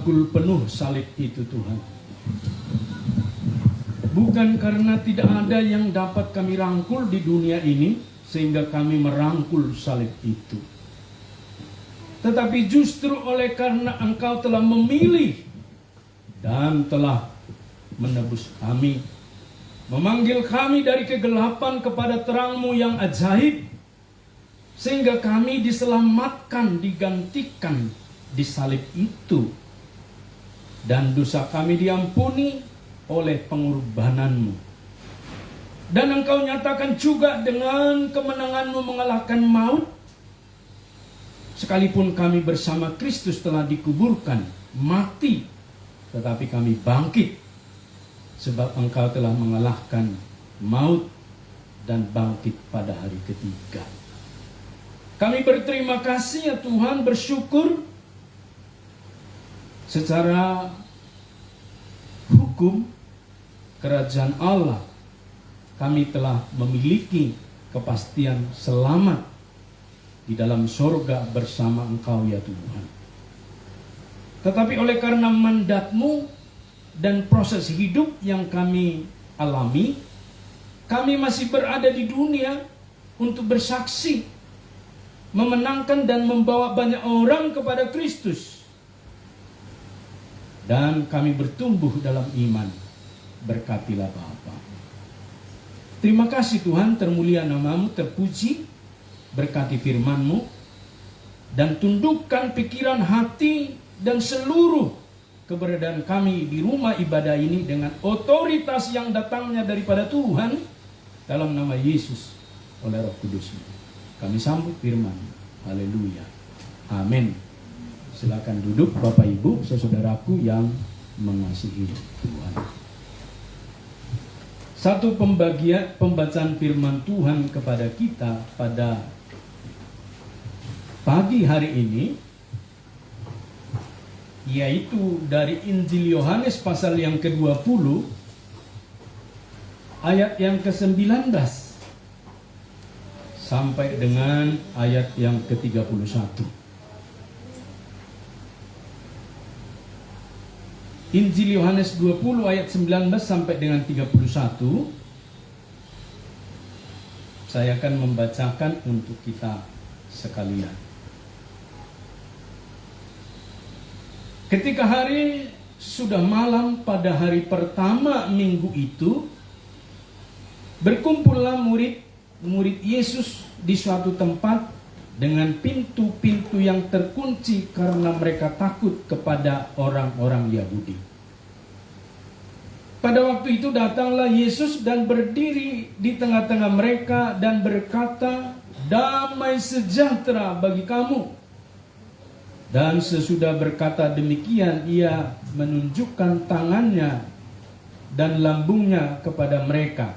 merangkul penuh salib itu Tuhan. Bukan karena tidak ada yang dapat kami rangkul di dunia ini sehingga kami merangkul salib itu. Tetapi justru oleh karena Engkau telah memilih dan telah menebus kami, memanggil kami dari kegelapan kepada terang-Mu yang ajaib, sehingga kami diselamatkan, digantikan di salib itu, dan dosa kami diampuni oleh pengorbanan-Mu. Dan Engkau nyatakan juga dengan kemenangan-Mu mengalahkan maut, sekalipun kami bersama Kristus telah dikuburkan, mati, tetapi kami bangkit, sebab Engkau telah mengalahkan maut dan bangkit pada hari ketiga. Kami berterima kasih ya Tuhan, bersyukur secara hukum kerajaan Allah kami telah memiliki kepastian selamat di dalam sorga bersama Engkau ya Tuhan. Tetapi oleh karena mandat-Mu dan proses hidup yang kami alami, kami masih berada di dunia untuk bersaksi, memenangkan dan membawa banyak orang kepada Kristus. Dan kami bertumbuh dalam iman. Berkatilah Bapa. Terima kasih Tuhan, termulia nama-Mu, terpuji. Berkati firman-Mu dan tundukkan pikiran, hati dan seluruh keberadaan kami di rumah ibadah ini dengan otoritas yang datangnya daripada Tuhan, dalam nama Yesus oleh Roh Kudus. Kami sambut firman. Haleluya. Amin. Silakan duduk Bapak Ibu, saudaraku yang mengasihi Tuhan. Satu pembacaan firman Tuhan kepada kita pada pagi hari ini, yaitu dari Injil Yohanes pasal yang ke-20 ayat yang ke-19 sampai dengan ayat yang ke-31. Injil Yohanes 20 ayat 19 sampai dengan 31. Saya akan membacakan untuk kita sekalian. Ketika hari sudah malam pada hari pertama minggu itu, berkumpullah murid Yesus di suatu tempat dengan pintu-pintu yang terkunci karena mereka takut kepada orang-orang Yahudi. Pada waktu itu datanglah Yesus dan berdiri di tengah-tengah mereka dan berkata, "Damai sejahtera bagi kamu." Dan sesudah berkata demikian, ia menunjukkan tangannya dan lambungnya kepada mereka.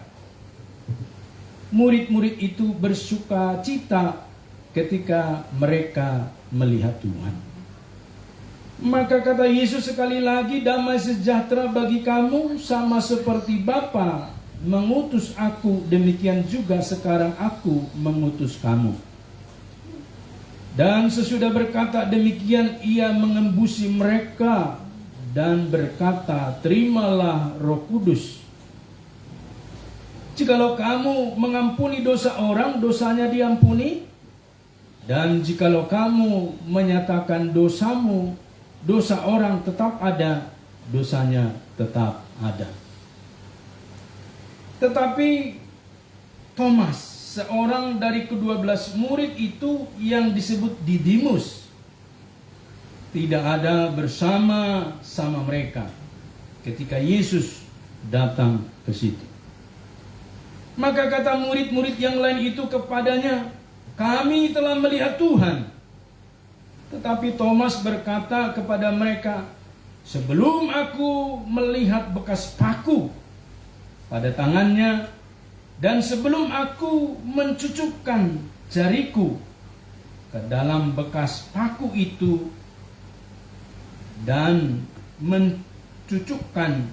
Murid-murid itu bersuka cita ketika mereka melihat Tuhan. Maka kata Yesus sekali lagi, "Damai sejahtera bagi kamu, sama seperti Bapa mengutus aku, demikian juga sekarang aku mengutus kamu." Dan sesudah berkata demikian, ia mengembusi mereka dan berkata, "Terimalah Roh Kudus. Jikalau kamu mengampuni dosa orang, dosanya diampuni. Dan jikalau kamu menyatakan dosamu, dosa orang tetap ada, dosanya tetap ada." Tetapi Thomas, seorang dari ke-12 murid itu yang disebut Didimus, tidak ada bersama-sama mereka ketika Yesus datang ke situ. Maka kata murid-murid yang lain itu kepadanya, "Kami telah melihat Tuhan." Tetapi Thomas berkata kepada mereka, "Sebelum aku melihat bekas paku pada tangannya, dan sebelum aku mencucukkan jariku ke dalam bekas paku itu dan mencucukkan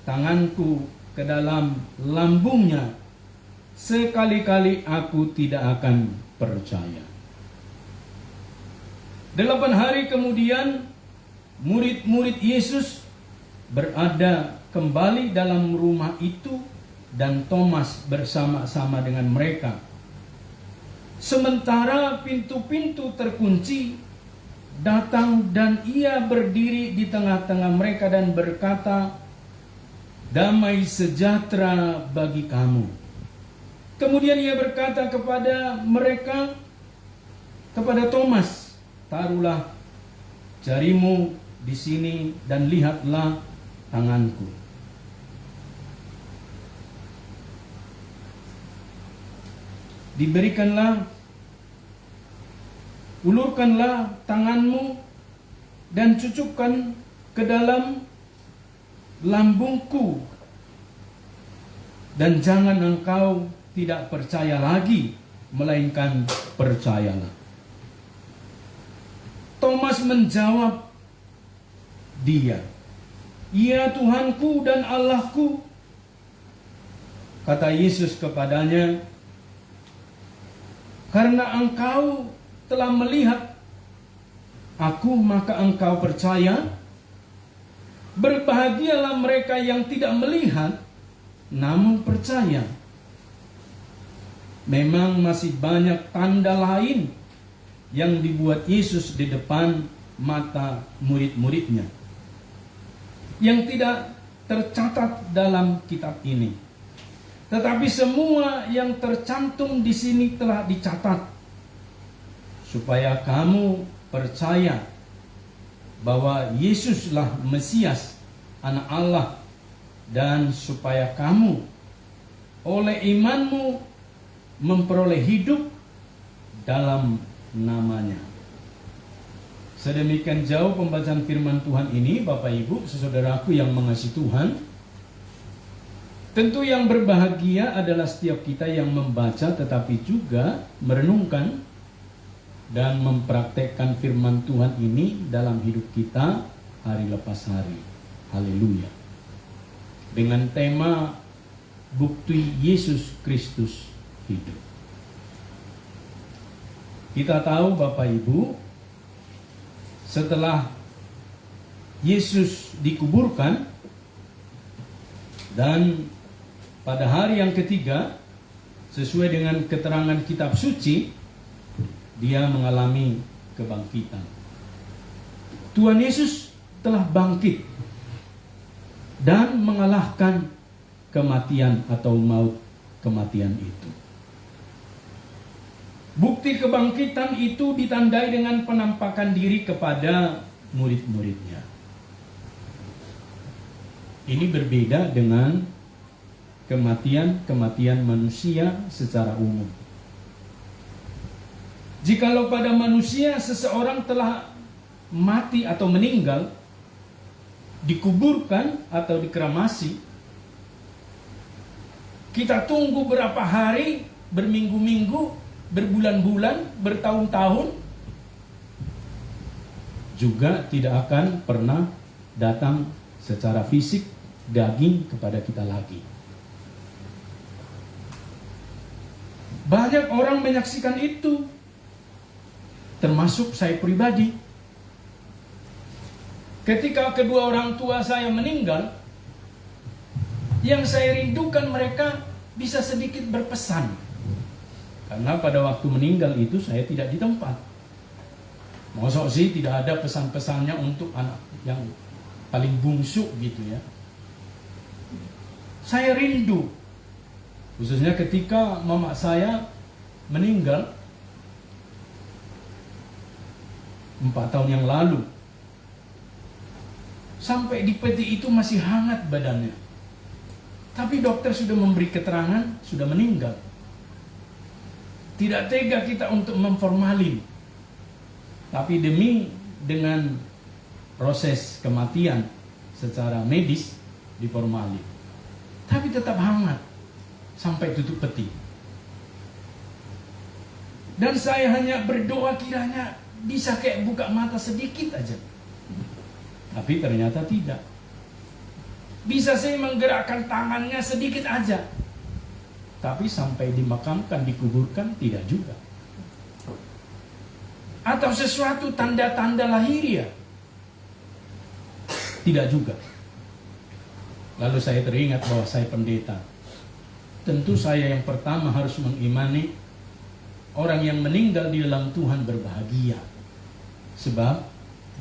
tanganku ke dalam lambungnya, sekali-kali aku tidak akan percaya." 8 hari kemudian murid-murid Yesus berada kembali dalam rumah itu dan Thomas bersama-sama dengan mereka. Sementara pintu-pintu terkunci, datang dan ia berdiri di tengah-tengah mereka dan berkata, "Damai sejahtera bagi kamu." Kemudian ia berkata kepada mereka, kepada Thomas, "Taruhlah jarimu di sini dan lihatlah tanganku. Ulurkanlah tanganmu dan cucukkan ke dalam lambungku, dan jangan engkau tidak percaya lagi, melainkan percayalah." Thomas menjawab dia, "Ya Tuhanku dan Allahku." Kata Yesus kepadanya, "Karena engkau telah melihat aku, maka engkau percaya. Berbahagialah mereka yang tidak melihat, namun percaya." Memang masih banyak tanda lain yang dibuat Yesus di depan mata murid-muridnya, yang tidak tercatat dalam kitab ini. Tetapi semua yang tercantum di sini telah dicatat, supaya kamu percaya bahwa Yesuslah Mesias, Anak Allah, dan supaya kamu oleh imanmu memperoleh hidup dalam namanya. Sedemikian jauh pembacaan firman Tuhan ini, Bapak Ibu, saudaraku yang mengasihi Tuhan. Tentu yang berbahagia adalah setiap kita yang membaca tetapi juga merenungkan dan mempraktekkan firman Tuhan ini dalam hidup kita hari lepas hari. Haleluya. Dengan tema bukti Yesus Kristus hidup. Kita tahu Bapak Ibu, setelah Yesus dikuburkan dan pada hari yang ketiga, sesuai dengan keterangan kitab suci, dia mengalami kebangkitan. Tuhan Yesus telah bangkit dan mengalahkan kematian atau maut kematian itu. Bukti kebangkitan itu ditandai dengan penampakan diri kepada murid-muridnya. Ini berbeda dengan kematian manusia secara umum. Jikalau pada manusia seseorang telah mati atau meninggal, dikuburkan atau dikremasi, kita tunggu berapa hari, berminggu-minggu, berbulan-bulan, bertahun-tahun, juga tidak akan pernah datang secara fisik daging kepada kita lagi. Banyak orang menyaksikan itu, termasuk saya pribadi. Ketika kedua orang tua saya meninggal, yang saya rindukan mereka bisa sedikit berpesan. Karena pada waktu meninggal itu saya tidak di tempat. Maksud sih tidak ada pesan-pesannya untuk anak yang paling bungsu gitu ya. Saya rindu, khususnya ketika mama saya meninggal 4 tahun yang lalu. Sampai di peti itu masih hangat badannya. Tapi dokter sudah memberi keterangan, sudah meninggal. Tidak tega kita untuk memformalin. Tapi dengan proses kematian secara medis diformalin. Tapi tetap hangat sampai tutup peti. Dan saya hanya berdoa kiranya bisa kayak buka mata sedikit aja. Tapi ternyata tidak. Bisa saya menggerakkan tangannya sedikit aja. Tapi sampai dimakamkan, dikuburkan, tidak juga. Atau sesuatu tanda-tanda lahiriah. Tidak juga. Lalu saya teringat bahwa saya pendeta. Tentu saya yang pertama harus mengimani orang yang meninggal di dalam Tuhan berbahagia. Sebab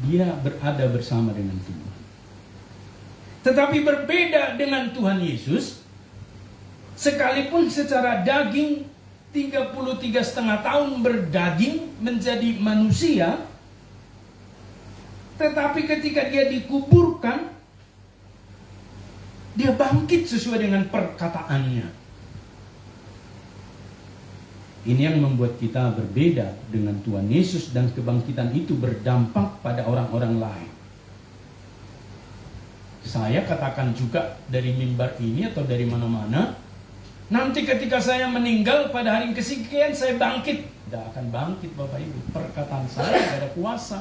dia berada bersama dengan Tuhan. Tetapi berbeda dengan Tuhan Yesus, sekalipun secara daging 33,5 tahun berdaging menjadi manusia, tetapi ketika dia dikuburkan, dia bangkit sesuai dengan perkataannya. Ini yang membuat kita berbeda dengan Tuhan Yesus, dan kebangkitan itu berdampak pada orang-orang lain. Saya katakan juga dari mimbar ini atau dari mana-mana, nanti ketika saya meninggal pada hari kesekian saya bangkit. Tidak akan bangkit Bapak Ibu. Perkataan saya tidak ada kuasa.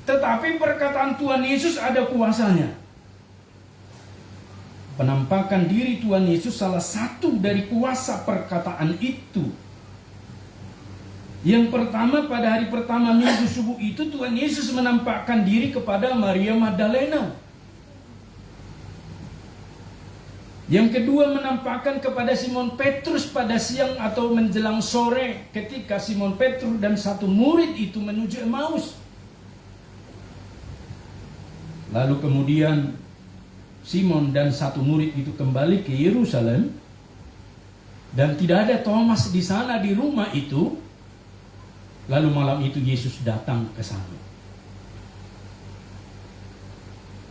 Tetapi perkataan Tuhan Yesus ada kuasanya. Penampakan diri Tuhan Yesus salah satu dari kuasa perkataan itu. Yang pertama, pada hari pertama minggu subuh itu Tuhan Yesus menampakkan diri kepada Maria Magdalena. Yang kedua, menampakkan kepada Simon Petrus pada siang atau menjelang sore ketika Simon Petrus dan satu murid itu menuju Emmaus. Lalu kemudian Simon dan satu murid itu kembali ke Yerusalem, dan tidak ada Thomas di sana di rumah itu. Lalu malam itu Yesus datang ke sana.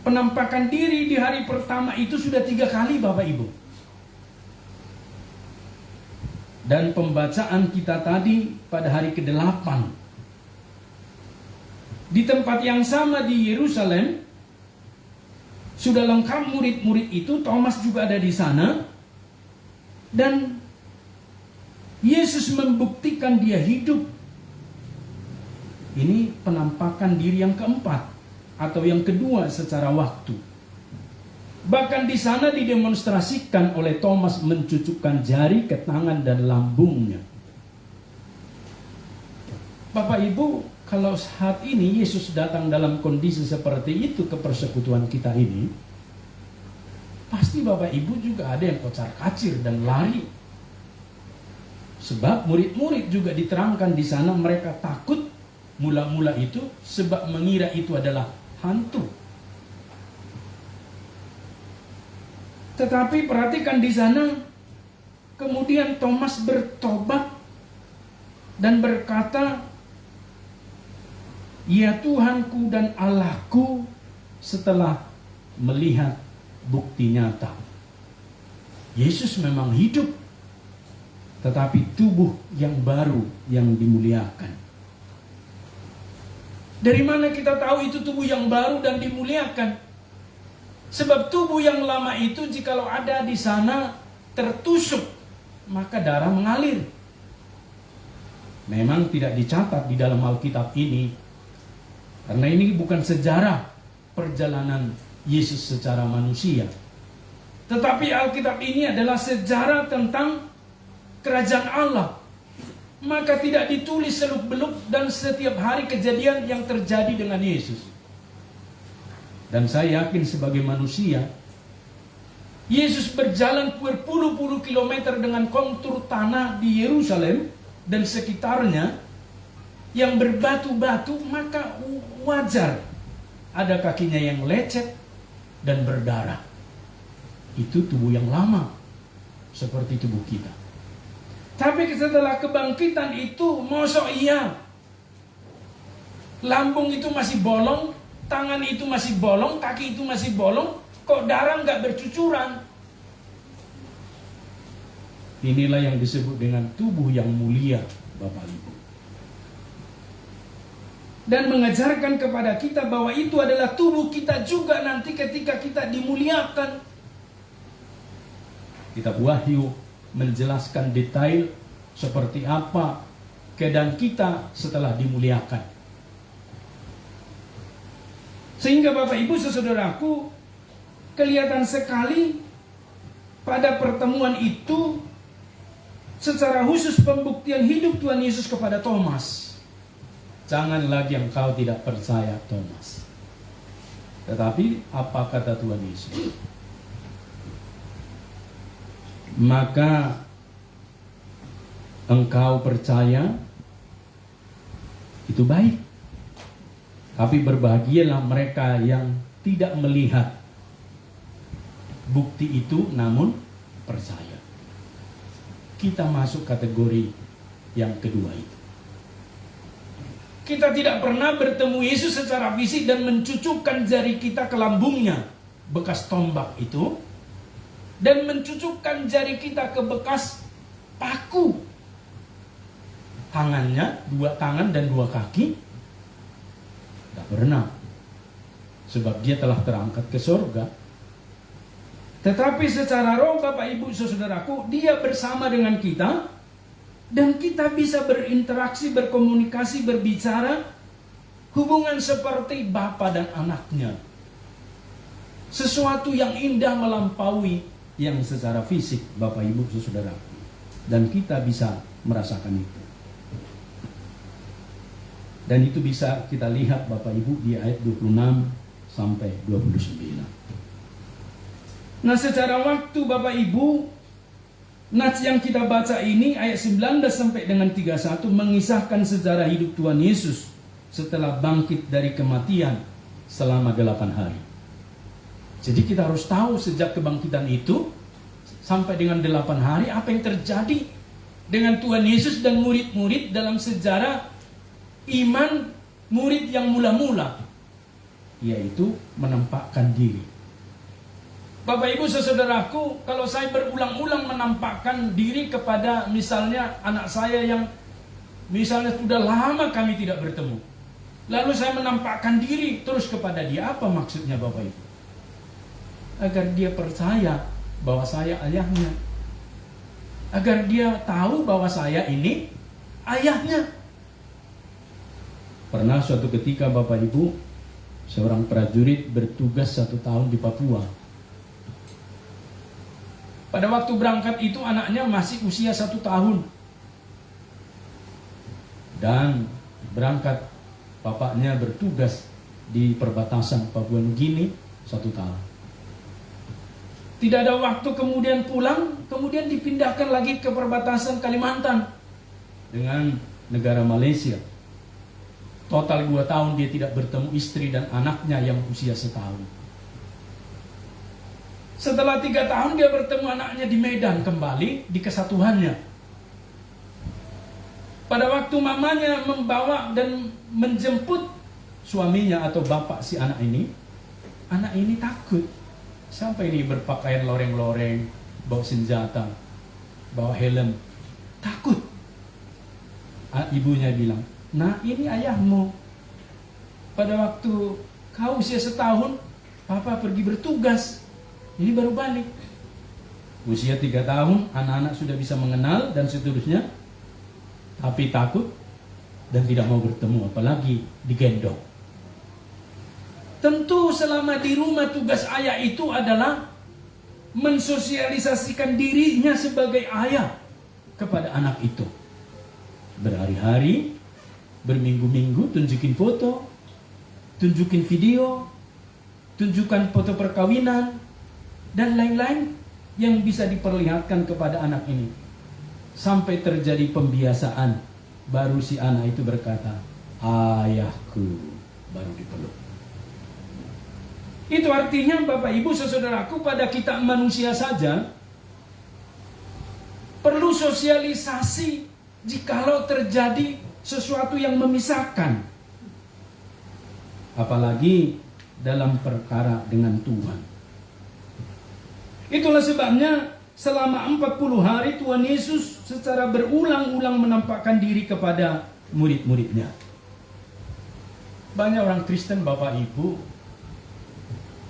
Penampakan diri di hari pertama itu sudah 3 kali Bapak Ibu. Dan pembacaan kita tadi pada hari ke-8. Di tempat yang sama di Yerusalem, sudah lengkap murid-murid itu, Thomas juga ada di sana. Dan Yesus membuktikan dia hidup. Ini penampakan diri yang keempat atau yang kedua secara waktu. Bahkan di sana didemonstrasikan oleh Thomas mencucukkan jari ke tangan dan lambungnya. Bapak Ibu, kalau saat ini Yesus datang dalam kondisi seperti itu ke persekutuan kita ini, pasti Bapak Ibu juga ada yang kocar-kacir dan lari. Sebab murid-murid juga diterangkan di sana mereka takut mula-mula itu sebab mengira itu adalah hantu. Tetapi perhatikan di sana, kemudian Thomas bertobat dan berkata, "Ya Tuhanku dan Allahku," setelah melihat bukti nyata. Yesus memang hidup, tetapi tubuh yang baru yang dimuliakan. Dari mana kita tahu itu tubuh yang baru dan dimuliakan? Sebab tubuh yang lama itu jikalau ada di sana tertusuk, maka darah mengalir. Memang tidak dicatat di dalam Alkitab ini, karena ini bukan sejarah perjalanan Yesus secara manusia. Tetapi Alkitab ini adalah sejarah tentang kerajaan Allah. Maka tidak ditulis seluk-beluk dan setiap hari kejadian yang terjadi dengan Yesus. Dan saya yakin sebagai manusia, Yesus berjalan berpuluh-puluh kilometer dengan kontur tanah di Yerusalem dan sekitarnya yang berbatu-batu, maka wajar ada kakinya yang lecet dan berdarah. Itu tubuh yang lama, seperti tubuh kita. Tapi setelah kebangkitan itu, mosok iya, lambung itu masih bolong, tangan itu masih bolong, kaki itu masih bolong, kok darah nggak bercucuran? Inilah yang disebut dengan tubuh yang mulia, Bapak Ibu. Dan mengajarkan kepada kita bahwa itu adalah tubuh kita juga nanti ketika kita dimuliakan. Kitab Wahyu menjelaskan detail seperti apa keadaan kita setelah dimuliakan. Sehingga Bapak Ibu saudaraku, kelihatan sekali pada pertemuan itu secara khusus pembuktian hidup Tuhan Yesus kepada Thomas. Jangan lagi engkau tidak percaya, Thomas. Tetapi apa kata Tuhan Yesus? Maka engkau percaya, itu baik. Tapi berbahagialah mereka yang tidak melihat bukti itu namun percaya. Kita masuk kategori yang kedua itu. Kita tidak pernah bertemu Yesus secara fisik dan mencucukkan jari kita ke lambungnya, bekas tombak itu, dan mencucukkan jari kita ke bekas paku tangannya, 2 tangan dan 2 kaki. Tidak pernah, sebab dia telah terangkat ke surga. Tetapi secara roh, Bapak Ibu Saudaraku, dia bersama dengan kita, dan kita bisa berinteraksi, berkomunikasi, berbicara, hubungan seperti bapa dan anaknya. Sesuatu yang indah melampaui yang secara fisik, Bapak Ibu Saudaraku. Dan kita bisa merasakan itu. Dan itu bisa kita lihat Bapak Ibu di ayat 26 sampai 29. Nah, secara waktu Bapak Ibu, nats yang kita baca ini ayat 19 sampai dengan 31 mengisahkan sejarah hidup Tuhan Yesus setelah bangkit dari kematian selama 8 hari. Jadi kita harus tahu sejak kebangkitan itu sampai dengan 8 hari apa yang terjadi dengan Tuhan Yesus dan murid-murid dalam sejarah iman murid yang mula-mula, yaitu menampakkan diri. Bapak Ibu Saudaraku, kalau saya berulang-ulang menampakkan diri kepada misalnya anak saya yang misalnya sudah lama kami tidak bertemu, lalu saya menampakkan diri terus kepada dia, apa maksudnya Bapak Ibu? Agar dia percaya bahwa saya ayahnya, agar dia tahu bahwa saya ini ayahnya. Pernah suatu ketika Bapak Ibu, seorang prajurit bertugas 1 tahun di Papua. Pada waktu berangkat itu anaknya masih usia 1 tahun. Dan berangkat bapaknya bertugas di perbatasan Papua Nugini 1 tahun. Tidak ada waktu kemudian pulang, kemudian dipindahkan lagi ke perbatasan Kalimantan dengan negara Malaysia. Total 2 tahun dia tidak bertemu istri dan anaknya yang usia 1 tahun. Setelah 3 tahun dia bertemu anaknya di Medan kembali di kesatuannya. Pada waktu mamanya membawa dan menjemput suaminya atau bapak si anak ini takut. Sampai ini berpakaian loreng-loreng, bawa senjata, bawa helm, takut. Ibunya bilang, "Nah, ini ayahmu. Pada waktu kau usia 1 tahun, papa pergi bertugas. Ini baru balik." Usia 3 tahun, anak-anak sudah bisa mengenal dan seterusnya. Tapi takut dan tidak mau bertemu, apalagi digendong. Tentu selama di rumah tugas ayah itu adalah mensosialisasikan dirinya sebagai ayah kepada anak itu. Berhari-hari, berminggu-minggu tunjukin foto, tunjukin video, tunjukkan foto perkawinan, dan lain-lain yang bisa diperlihatkan kepada anak ini. Sampai terjadi pembiasaan, baru si anak itu berkata, "Ayahku," baru dipeluk. Itu artinya Bapak Ibu Saudaraku, pada kita manusia saja perlu sosialisasi jikalau terjadi sesuatu yang memisahkan. Apalagi dalam perkara dengan Tuhan. Itulah sebabnya selama 40 hari Tuhan Yesus secara berulang-ulang menampakkan diri kepada murid-muridnya. Banyak orang Kristen Bapak Ibu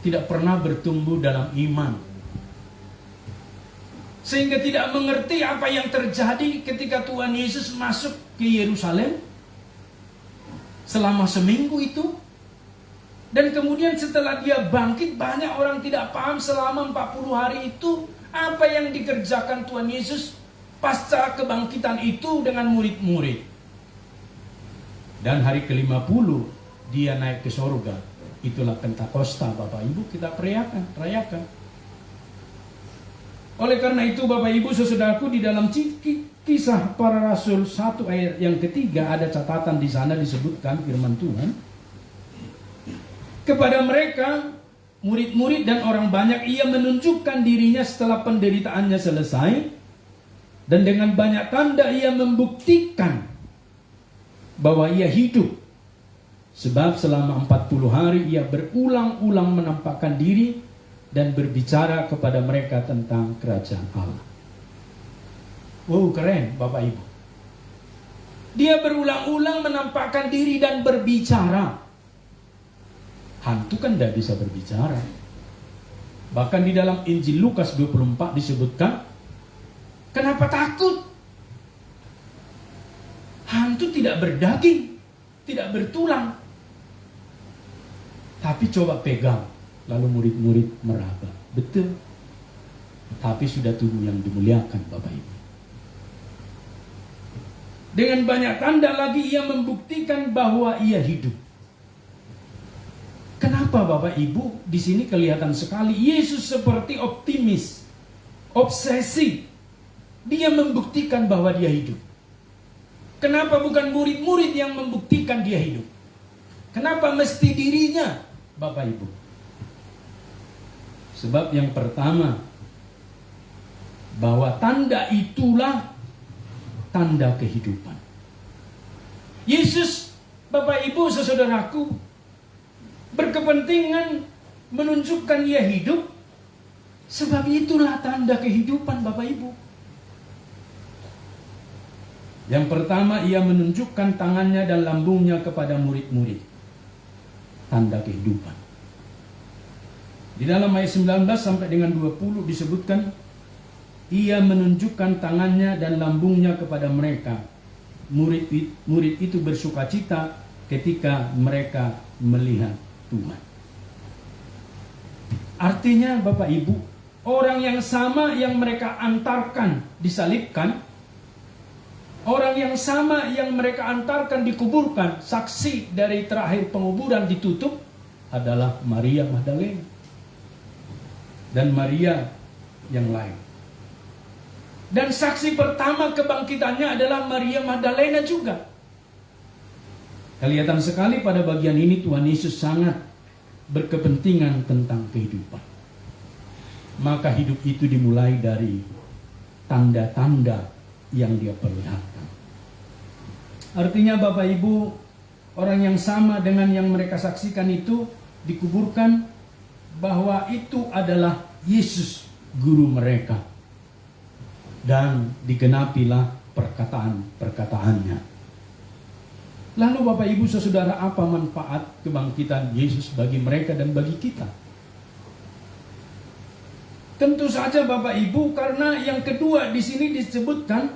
tidak pernah bertumbuh dalam iman, sehingga tidak mengerti apa yang terjadi ketika Tuhan Yesus masuk ke Yerusalem selama seminggu itu. Dan kemudian setelah dia bangkit, banyak orang tidak paham selama 40 hari itu apa yang dikerjakan Tuhan Yesus pasca kebangkitan itu dengan murid-murid. Dan hari ke-50 dia naik ke surga. Itulah Pentakosta, Bapak Ibu, kita rayakan. Oleh karena itu, Bapak Ibu saudaraku, di dalam Kisah Para Rasul 1 ayat yang ketiga ada catatan di sana disebutkan firman Tuhan. Kepada mereka, murid-murid dan orang banyak, ia menunjukkan dirinya setelah penderitaannya selesai. Dan dengan banyak tanda ia membuktikan bahwa ia hidup. Sebab selama 40 hari ia berulang-ulang menampakkan diri dan berbicara kepada mereka tentang kerajaan Allah. Wow, keren Bapak Ibu. Dia berulang-ulang menampakkan diri dan berbicara. Hantu kan tidak bisa berbicara. Bahkan di dalam Injil Lukas 24 disebutkan, kenapa takut? Hantu tidak berdaging, tidak bertulang. Tapi coba pegang, lalu murid-murid meraba. Betul. Tapi sudah tubuh yang dimuliakan, Bapak Ibu. Dengan banyak tanda lagi ia membuktikan bahwa ia hidup. Kenapa Bapak Ibu di sini kelihatan sekali Yesus seperti optimis, obsesi. Dia membuktikan bahwa dia hidup. Kenapa bukan murid-murid yang membuktikan dia hidup? Kenapa mesti dirinya, Bapak Ibu? Sebab yang pertama, bahwa tanda itulah tanda kehidupan. Yesus, Bapak Ibu, saudaraku, berkepentingan menunjukkan ia hidup. Sebab itulah tanda kehidupan, Bapak Ibu. Yang pertama, ia menunjukkan tangannya dan lambungnya kepada murid-murid. Tanda kehidupan. Di dalam ayat 19 sampai dengan 20 disebutkan, ia menunjukkan tangannya dan lambungnya kepada mereka. Murid itu bersukacita ketika mereka melihat Tuhan. Artinya Bapak Ibu, orang yang sama yang mereka antarkan disalibkan, orang yang sama yang mereka antarkan dikuburkan, saksi dari terakhir penguburan ditutup adalah Maria Magdalena dan Maria yang lain. Dan saksi pertama kebangkitannya adalah Maria Magdalena juga. Kelihatan sekali pada bagian ini Tuhan Yesus sangat berkepentingan tentang kehidupan. Maka hidup itu dimulai dari tanda-tanda yang dia perlihatkan. Artinya Bapak Ibu, orang yang sama dengan yang mereka saksikan itu dikuburkan, bahwa itu adalah Yesus guru mereka. Dan digenapilah perkataan-perkataannya. Lalu Bapak Ibu saudara, apa manfaat kebangkitan Yesus bagi mereka dan bagi kita? Tentu saja Bapak Ibu, karena yang kedua di sini disebutkan,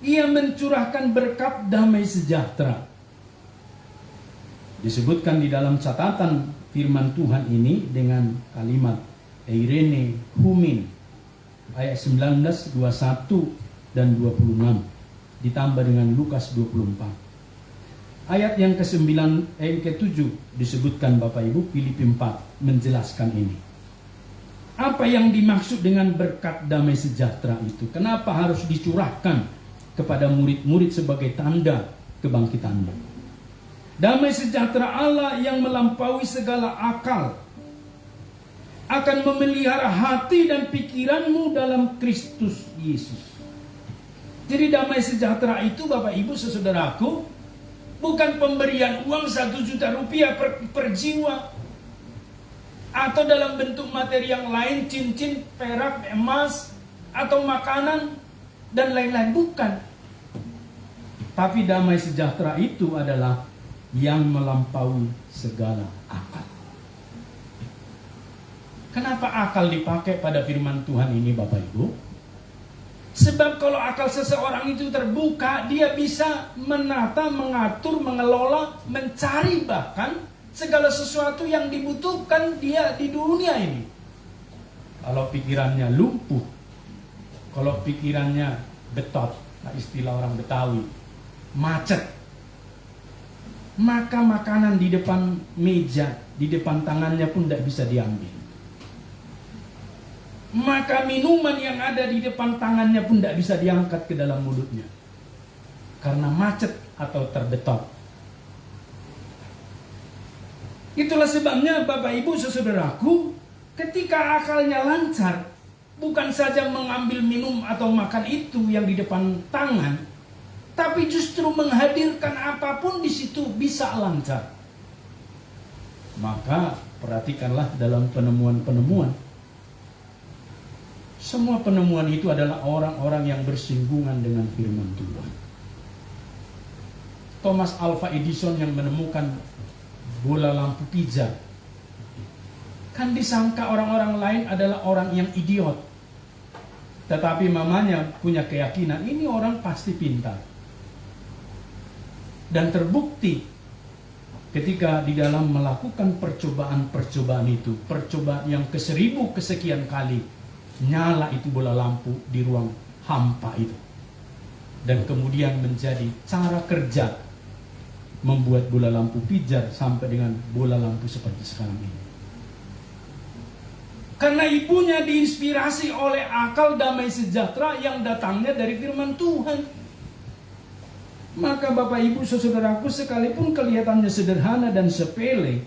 ia mencurahkan berkat damai sejahtera. Disebutkan di dalam catatan firman Tuhan ini dengan kalimat Eirene Humin. Ayat 19, 21 dan 26 ditambah dengan Lukas 24. Ayat yang ke-9 yang ke-7 disebutkan Bapak Ibu, Filipi 4 menjelaskan ini. Apa yang dimaksud dengan berkat damai sejahtera itu? Kenapa harus dicurahkan kepada murid-murid sebagai tanda kebangkitannya? Damai sejahtera Allah yang melampaui segala akal akan memelihara hati dan pikiranmu dalam Kristus Yesus. Jadi damai sejahtera itu Bapak Ibu saudaraku, bukan pemberian uang 1 juta rupiah per jiwa, atau dalam bentuk materi yang lain, cincin, perak, emas, atau makanan dan lain-lain, bukan. Tapi damai sejahtera itu adalah yang melampaui segala akal. Kenapa akal dipakai pada firman Tuhan ini Bapak Ibu? Sebab kalau akal seseorang itu terbuka, dia bisa menata, mengatur, mengelola, mencari bahkan segala sesuatu yang dibutuhkan dia di dunia ini. Kalau pikirannya lumpuh, kalau pikirannya betot, istilah orang Betawi, macet, maka makanan di depan meja, di depan tangannya pun tidak bisa diambil. Maka minuman yang ada di depan tangannya pun tidak bisa diangkat ke dalam mulutnya, karena macet atau terbetot. Itulah sebabnya Bapak Ibu saudaraku, ketika akalnya lancar, bukan saja mengambil minum atau makan itu yang di depan tangan, tapi justru menghadirkan apapun di situ bisa lancar. Maka perhatikanlah dalam penemuan-penemuan. Semua penemuan itu adalah orang-orang yang bersinggungan dengan firman Tuhan. Thomas Alva Edison yang menemukan bola lampu pijar, kan disangka orang-orang lain adalah orang yang idiot. Tetapi mamanya punya keyakinan ini orang pasti pintar. Dan terbukti ketika di dalam melakukan percobaan-percobaan itu, percobaan yang ke-1000 kesekian kali, nyala itu bola lampu di ruang hampa itu. Dan kemudian menjadi cara kerja membuat bola lampu pijar sampai dengan bola lampu seperti sekarang ini. Karena ibunya diinspirasi oleh akal damai sejahtera yang datangnya dari firman Tuhan. Maka Bapak Ibu saudaraku, sekalipun kelihatannya sederhana dan sepele,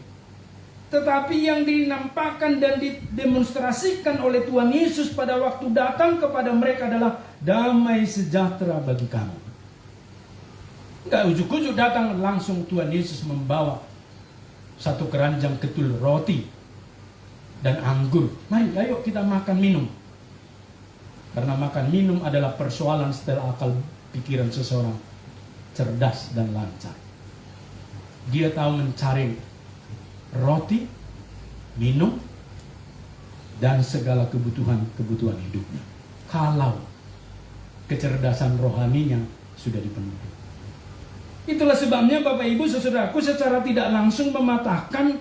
tetapi yang dinampakkan dan didemonstrasikan oleh Tuhan Yesus pada waktu datang kepada mereka adalah damai sejahtera bagi kamu. Enggak ujuk-ujuk datang langsung Tuhan Yesus membawa satu keranjang ketul roti dan anggur. Mari ayo kita makan minum. Karena makan minum adalah persoalan setelah akal pikiran seseorang cerdas dan lancar. Dia tahu mencari roti, minum, dan segala kebutuhan hidupnya. Kalau kecerdasan rohaninya sudah dipenuhi. Itulah sebabnya Bapak Ibu saudaraku secara tidak langsung mematahkan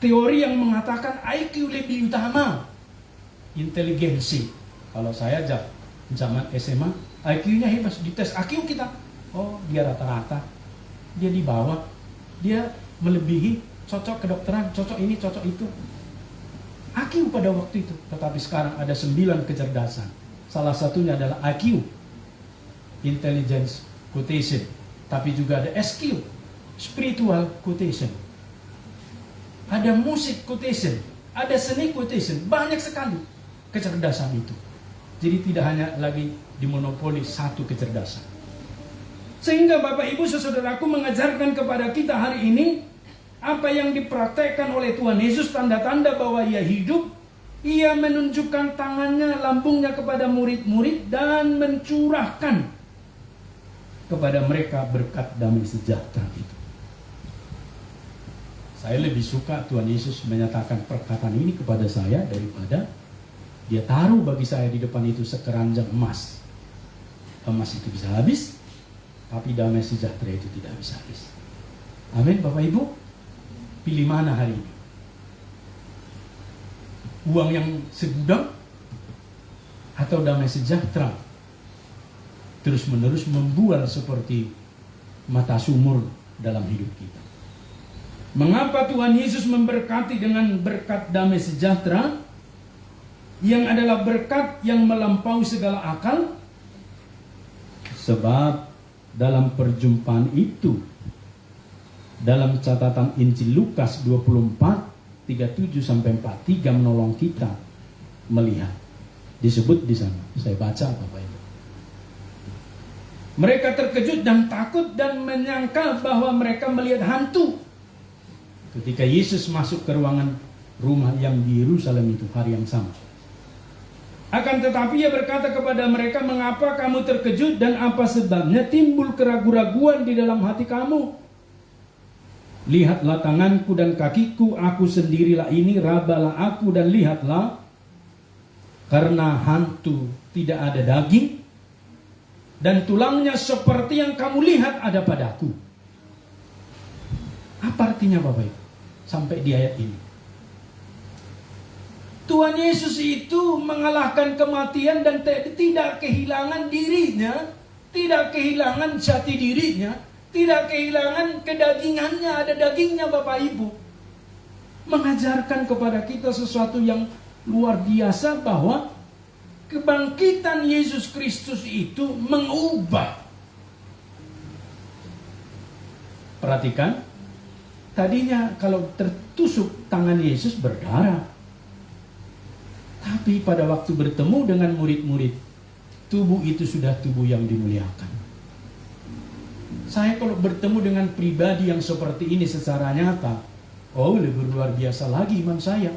teori yang mengatakan IQ lebih utama inteligensi. Kalau saya zaman SMA, IQ-nya hebat, dites IQ kita, oh dia rata-rata, dia di bawah, dia melebihi, cocok kedokteran, cocok ini, cocok itu. IQ pada waktu itu. Tetapi sekarang ada 9 kecerdasan. Salah satunya adalah IQ, intelligence quotient. Tapi juga ada SQ, spiritual quotient. Ada musik quotient, ada seni quotient. Banyak sekali kecerdasan itu. Jadi tidak hanya lagi dimonopoli satu kecerdasan. Sehingga Bapak Ibu saudaraku mengajarkan kepada kita hari ini apa yang dipraktekkan oleh Tuhan Yesus, tanda-tanda bahwa ia hidup. Ia menunjukkan tangannya, lambungnya kepada murid-murid dan mencurahkan kepada mereka berkat damai sejahtera itu. Saya lebih suka Tuhan Yesus menyatakan perkataan ini kepada saya daripada dia taruh bagi saya di depan itu sekeranjang emas. Emas itu bisa habis, tapi damai sejahtera itu tidak bisa habis. Amin Bapak Ibu. Pilih mana hari ini? Uang yang segudang atau damai sejahtera terus menerus membual seperti mata sumur dalam hidup kita? Mengapa Tuhan Yesus memberkati dengan berkat damai sejahtera yang adalah berkat yang melampaui segala akal? Sebab dalam perjumpaan itu, dalam catatan Injil Lukas 24:37-43 menolong kita melihat. Disebut di sana, saya baca Bapak Ibu. Mereka terkejut dan takut dan menyangka bahwa mereka melihat hantu ketika Yesus masuk ke ruangan rumah yang di Yerusalem itu hari yang sama. Akan tetapi ia berkata kepada mereka, mengapa kamu terkejut dan apa sebabnya timbul keraguan-raguan di dalam hati kamu? Lihatlah tanganku dan kakiku, aku sendirilah ini, rabalah aku dan lihatlah. Karena hantu tidak ada daging dan tulangnya seperti yang kamu lihat ada padaku. Apa artinya Bapak Ibu? Sampai di ayat ini. Tuhan Yesus itu mengalahkan kematian dan tidak kehilangan dirinya, tidak kehilangan jati dirinya, Tidak kehilangan kedagingannya, ada dagingnya Bapak Ibu. Mengajarkan kepada kita sesuatu yang luar biasa, bahwa kebangkitan Yesus Kristus itu mengubah. Perhatikan, tadinya kalau tertusuk tangan Yesus berdarah. Tapi pada waktu bertemu dengan murid-murid, tubuh itu sudah tubuh yang dimuliakan. Saya kalau bertemu dengan pribadi yang seperti ini secara nyata, lebih luar biasa lagi iman saya.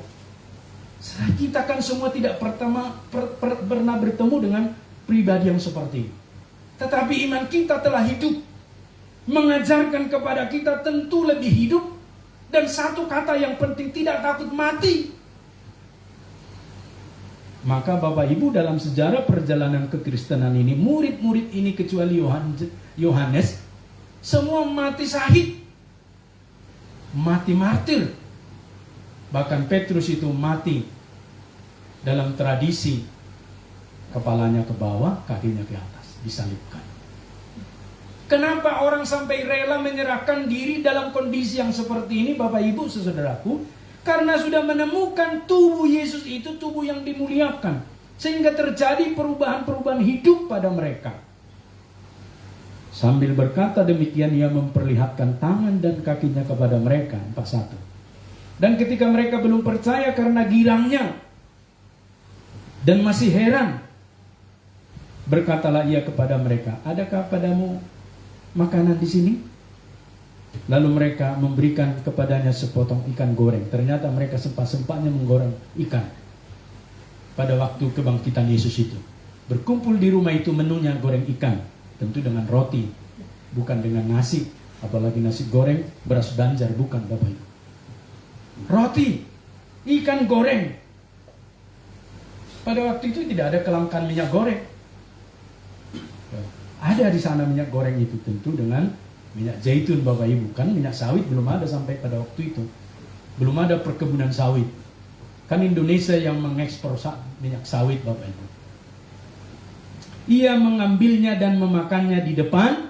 Kita kan semua tidak pernah bertemu dengan pribadi yang seperti ini. Tetapi iman kita telah hidup, mengajarkan kepada kita tentu lebih hidup. Dan satu kata yang penting, tidak takut mati. Maka Bapak Ibu, dalam sejarah perjalanan kekristenan ini, murid-murid ini kecuali Yohanes, semua mati syahid, mati martir. Bahkan Petrus itu mati dalam tradisi, kepalanya ke bawah, kakinya ke atas, disalibkan. Kenapa orang sampai rela menyerahkan diri dalam kondisi yang seperti ini, Bapak Ibu saudaraku? Karena sudah menemukan tubuh Yesus itu tubuh yang dimuliakan, sehingga terjadi perubahan-perubahan hidup pada mereka. Sambil berkata demikian, ia memperlihatkan tangan dan kakinya kepada mereka. 41. Dan ketika mereka belum percaya karena girangnya dan masih heran, berkatalah ia kepada mereka, adakah padamu makanan di sini? Lalu mereka memberikan kepadanya sepotong ikan goreng. Ternyata mereka sempat-sempatnya menggoreng ikan pada waktu kebangkitan Yesus itu. Berkumpul di rumah itu, menunya goreng ikan, tentu dengan roti, bukan dengan nasi. Apalagi nasi goreng beras Banjar, bukan Bapak Ibu. Roti, ikan goreng. Pada waktu itu tidak ada kelangkaan minyak goreng. Ada di sana minyak goreng itu, tentu dengan minyak zaitun Bapak Ibu. Kan minyak sawit belum ada sampai pada waktu itu. Belum ada perkebunan sawit. Kan Indonesia yang mengekspor minyak sawit Bapak Ibu. Ia mengambilnya dan memakannya di depan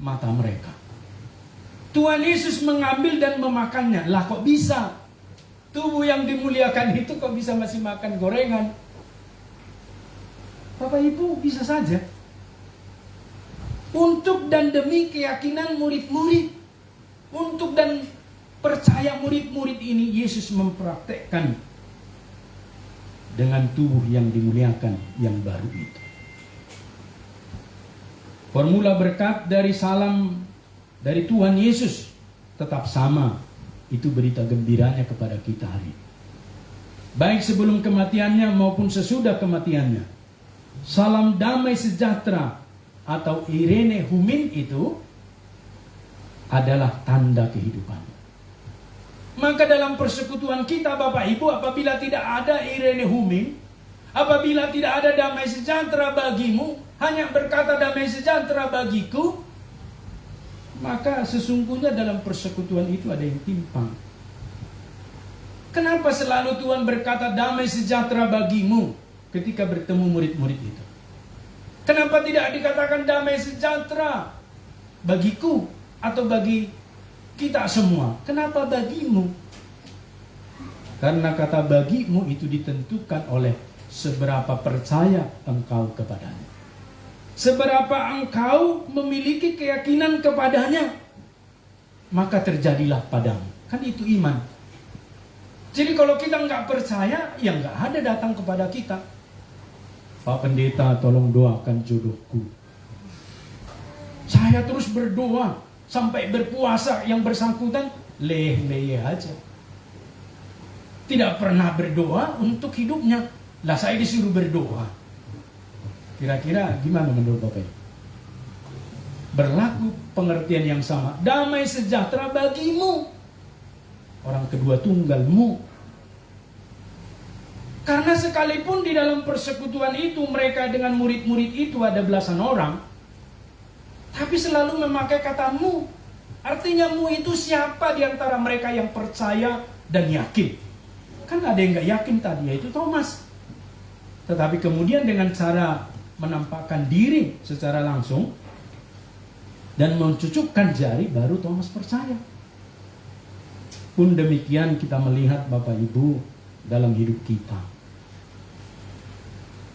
mata mereka. Tuhan Yesus mengambil dan memakannya. Lah kok bisa? Tubuh yang dimuliakan itu kok bisa masih makan gorengan? Bapak Ibu, bisa saja. Untuk dan demi keyakinan murid-murid, untuk dan percaya murid-murid ini, Yesus mempraktekkan dengan tubuh yang dimuliakan yang baru itu. Formula berkat dari salam dari Tuhan Yesus tetap sama. Itu berita gembiranya kepada kita hari ini. Baik sebelum kematiannya maupun sesudah kematiannya. Salam damai sejahtera atau Irene Humin itu adalah tanda kehidupan. Maka dalam persekutuan kita Bapak Ibu, apabila tidak ada Irene Humin, apabila tidak ada damai sejahtera bagimu, hanya berkata damai sejahtera bagiku, maka sesungguhnya dalam persekutuan itu ada yang timpang. Kenapa selalu Tuhan berkata damai sejahtera bagimu ketika bertemu murid-murid itu? Kenapa tidak dikatakan damai sejahtera bagiku atau bagi kita semua? Kenapa bagimu? Karena kata bagimu itu ditentukan oleh seberapa percaya engkau kepadanya. Seberapa engkau memiliki keyakinan kepadanya, maka terjadilah padamu. Kan itu iman. Jadi kalau kita nggak percaya, ya nggak ada datang kepada kita. Pak Pendeta, tolong doakan jodohku. Saya terus berdoa sampai berpuasa, yang bersangkutan leh-leh aja. Tidak pernah berdoa untuk hidupnya. Lah saya disuruh berdoa. Kira-kira gimana menurut Bapak? Berlaku pengertian yang sama. Damai sejahtera bagimu, orang kedua tunggalmu. Karena sekalipun di dalam persekutuan itu mereka dengan murid-murid itu ada belasan orang, tapi selalu memakai kata mu. Artinya mu itu siapa di antara mereka yang percaya dan yakin? Kan ada yang gak yakin tadi, yaitu Thomas. Tetapi kemudian dengan cara menampakkan diri secara langsung, dan mencucukkan jari, baru Thomas percaya. Pun demikian kita melihat Bapak Ibu dalam hidup kita.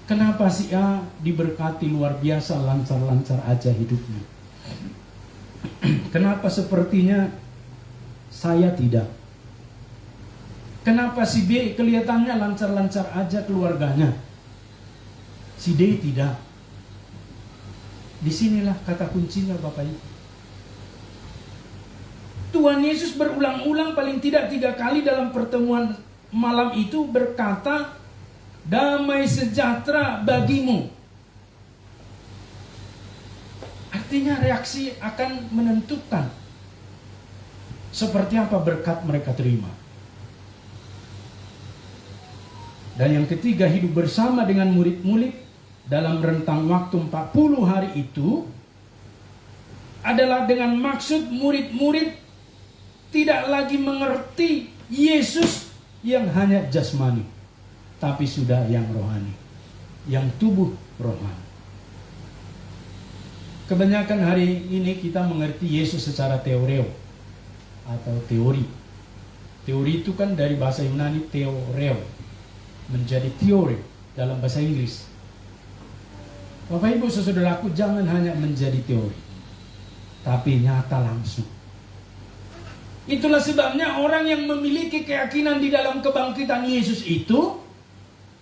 Kenapa si A diberkati luar biasa, lancar-lancar aja hidupnya? Kenapa sepertinya saya tidak? Kenapa si B kelihatannya lancar-lancar aja keluarganya, si D tidak? Disinilah kata kuncinya Bapak Ibu. Tuhan Yesus berulang-ulang paling tidak 3 kali dalam pertemuan malam itu berkata, damai sejahtera bagimu. Artinya reaksi akan menentukan seperti apa berkat mereka terima. Dan yang ketiga, hidup bersama dengan murid-murid dalam rentang waktu 40 hari itu adalah dengan maksud murid-murid tidak lagi mengerti Yesus yang hanya jasmani, tapi sudah yang rohani, yang tubuh rohani. Kebanyakan hari ini kita mengerti Yesus secara teoreo atau teori. Teori itu kan dari bahasa Yunani theoreo, menjadi teori dalam bahasa Inggris. Bapak Ibu saudaraku, jangan hanya menjadi teori, tapi nyata langsung. Itulah sebabnya orang yang memiliki keyakinan di dalam kebangkitan Yesus itu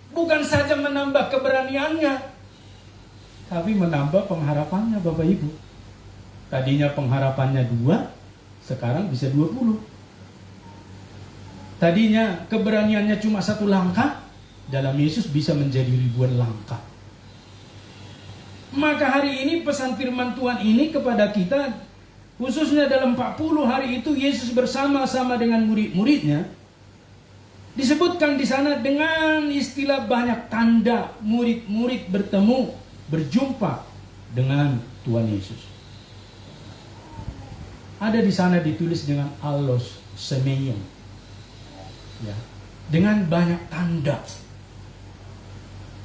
bukan saja menambah keberaniannya, tapi menambah pengharapannya Bapak Ibu. Tadinya pengharapannya 2, sekarang bisa 20. Tadinya keberaniannya cuma 1 langkah, dalam Yesus bisa menjadi ribuan langkah. Maka hari ini pesan firman Tuhan ini kepada kita, khususnya dalam 40 hari itu Yesus bersama-sama dengan murid-muridnya, disebutkan di sana dengan istilah banyak tanda murid-murid bertemu, berjumpa dengan Tuhan Yesus. Ada di sana ditulis dengan allos semeion, ya, dengan banyak tanda.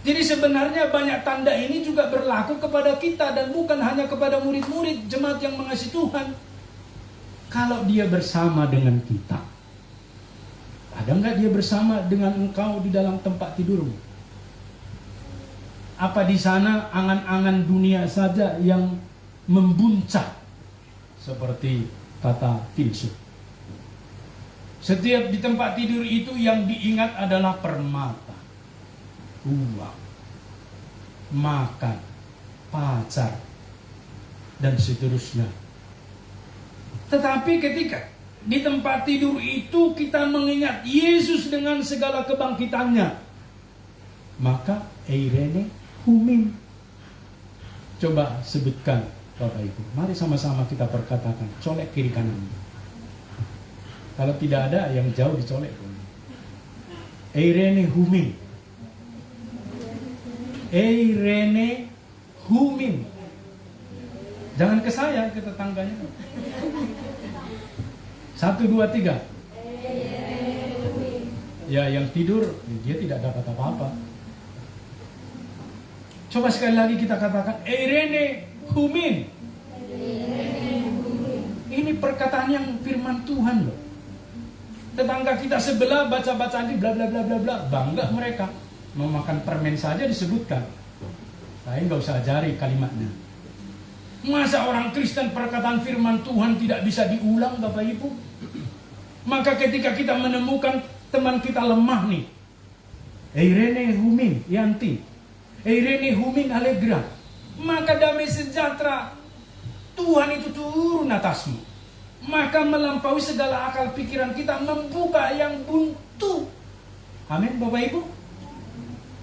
Jadi sebenarnya banyak tanda ini juga berlaku kepada kita dan bukan hanya kepada murid-murid jemaat yang mengasihi Tuhan. Kalau dia bersama dengan kita, ada nggak dia bersama dengan engkau di dalam tempat tidurmu? Apa di sana angan-angan dunia saja yang membuncah seperti kata filsuf? Setiap di tempat tidur itu yang diingat adalah permata, uang, makan, pacar, dan seterusnya. Tetapi ketika di tempat tidur itu kita mengingat Yesus dengan segala kebangkitannya, maka eirene humim. Coba sebutkan Bapak Ibu. Mari sama-sama kita perkatakan, colek kiri kanan. Kalau tidak ada, yang jauh dicolek. Eirene humim. Eirene humim. Jangan ke saya, ke tetangganya. 1, 2, 3. Ya, yang tidur dia tidak dapat apa-apa. Coba sekali lagi kita katakan eirene humim. Ini perkataan yang firman Tuhan loh. Tetangga kita sebelah baca-baca ini bla bla bla bla bla, bangga mereka. Mau makan permen saja disebutkan. Saya nggak usah ajari kalimatnya. Masa orang Kristen perkataan firman Tuhan tidak bisa diulang Bapak Ibu? Maka ketika kita menemukan teman kita lemah nih, eirene humim yanti, eirene humim allegra, maka damai sejahtera Tuhan itu turun atasmu. Maka melampaui segala akal pikiran kita, membuka yang buntu. Amin Bapak Ibu.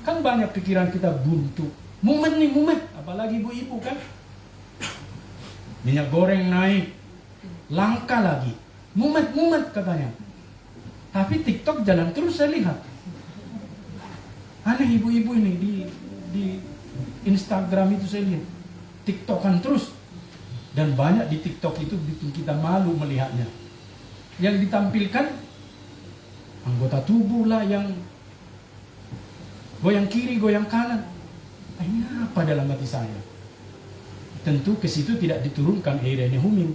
Kan banyak pikiran kita buntu. Mumet nih, mumet. Apalagi ibu-ibu kan. Minyak goreng naik. Langka lagi. Mumet-mumet katanya. Tapi TikTok jalan terus saya lihat. Aneh ibu-ibu ini di Instagram itu saya lihat. TikTokan terus. Dan banyak di TikTok itu bikin kita malu melihatnya. Yang ditampilkan anggota tubuh lah yang goyang kiri, goyang kanan. Ini apa dalam hati saya? tentu ke situ tidak diturunkan Eirene Humim.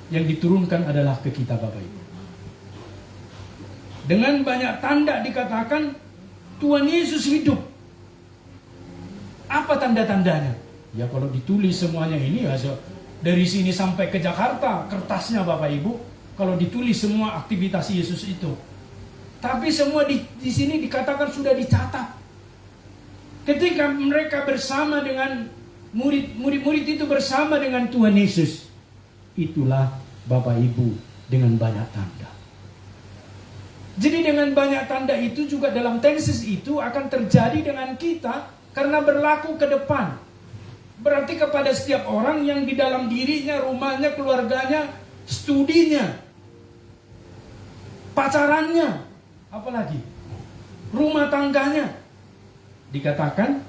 Yang diturunkan adalah ke kita Bapak Ibu. Dengan banyak tanda dikatakan Tuhan Yesus hidup. Apa tanda-tandanya? Ya kalau ditulis semuanya ini ya dari sini sampai ke Jakarta kertasnya Bapak Ibu, kalau ditulis semua aktivitas Yesus itu. Tapi semua di sini dikatakan sudah dicatat. Ketika mereka bersama dengan murid-murid itu bersama dengan Tuhan Yesus, itulah Bapak Ibu dengan banyak tanda. Jadi dengan banyak tanda itu juga dalam tenses itu akan terjadi dengan kita karena berlaku ke depan. Berarti kepada setiap orang yang di dalam dirinya, rumahnya, keluarganya, studinya, pacarannya, apalagi rumah tangganya, dikatakan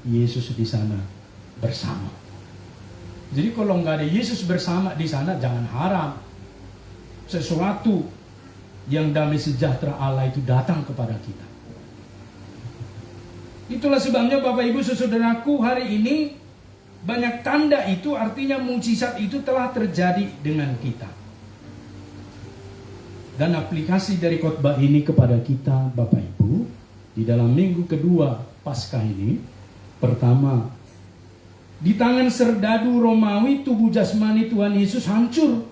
Yesus di sana bersama. Jadi kalau nggak ada Yesus bersama di sana, jangan harap sesuatu yang damai sejahtera Allah itu datang kepada kita. Itulah sebabnya Bapak Ibu saudaraku, hari ini banyak tanda itu artinya mukjizat itu telah terjadi dengan kita. Dan aplikasi dari khotbah ini kepada kita Bapak Ibu di dalam minggu kedua Paskah ini, pertama, di tangan serdadu Romawi tubuh jasmani Tuhan Yesus hancur.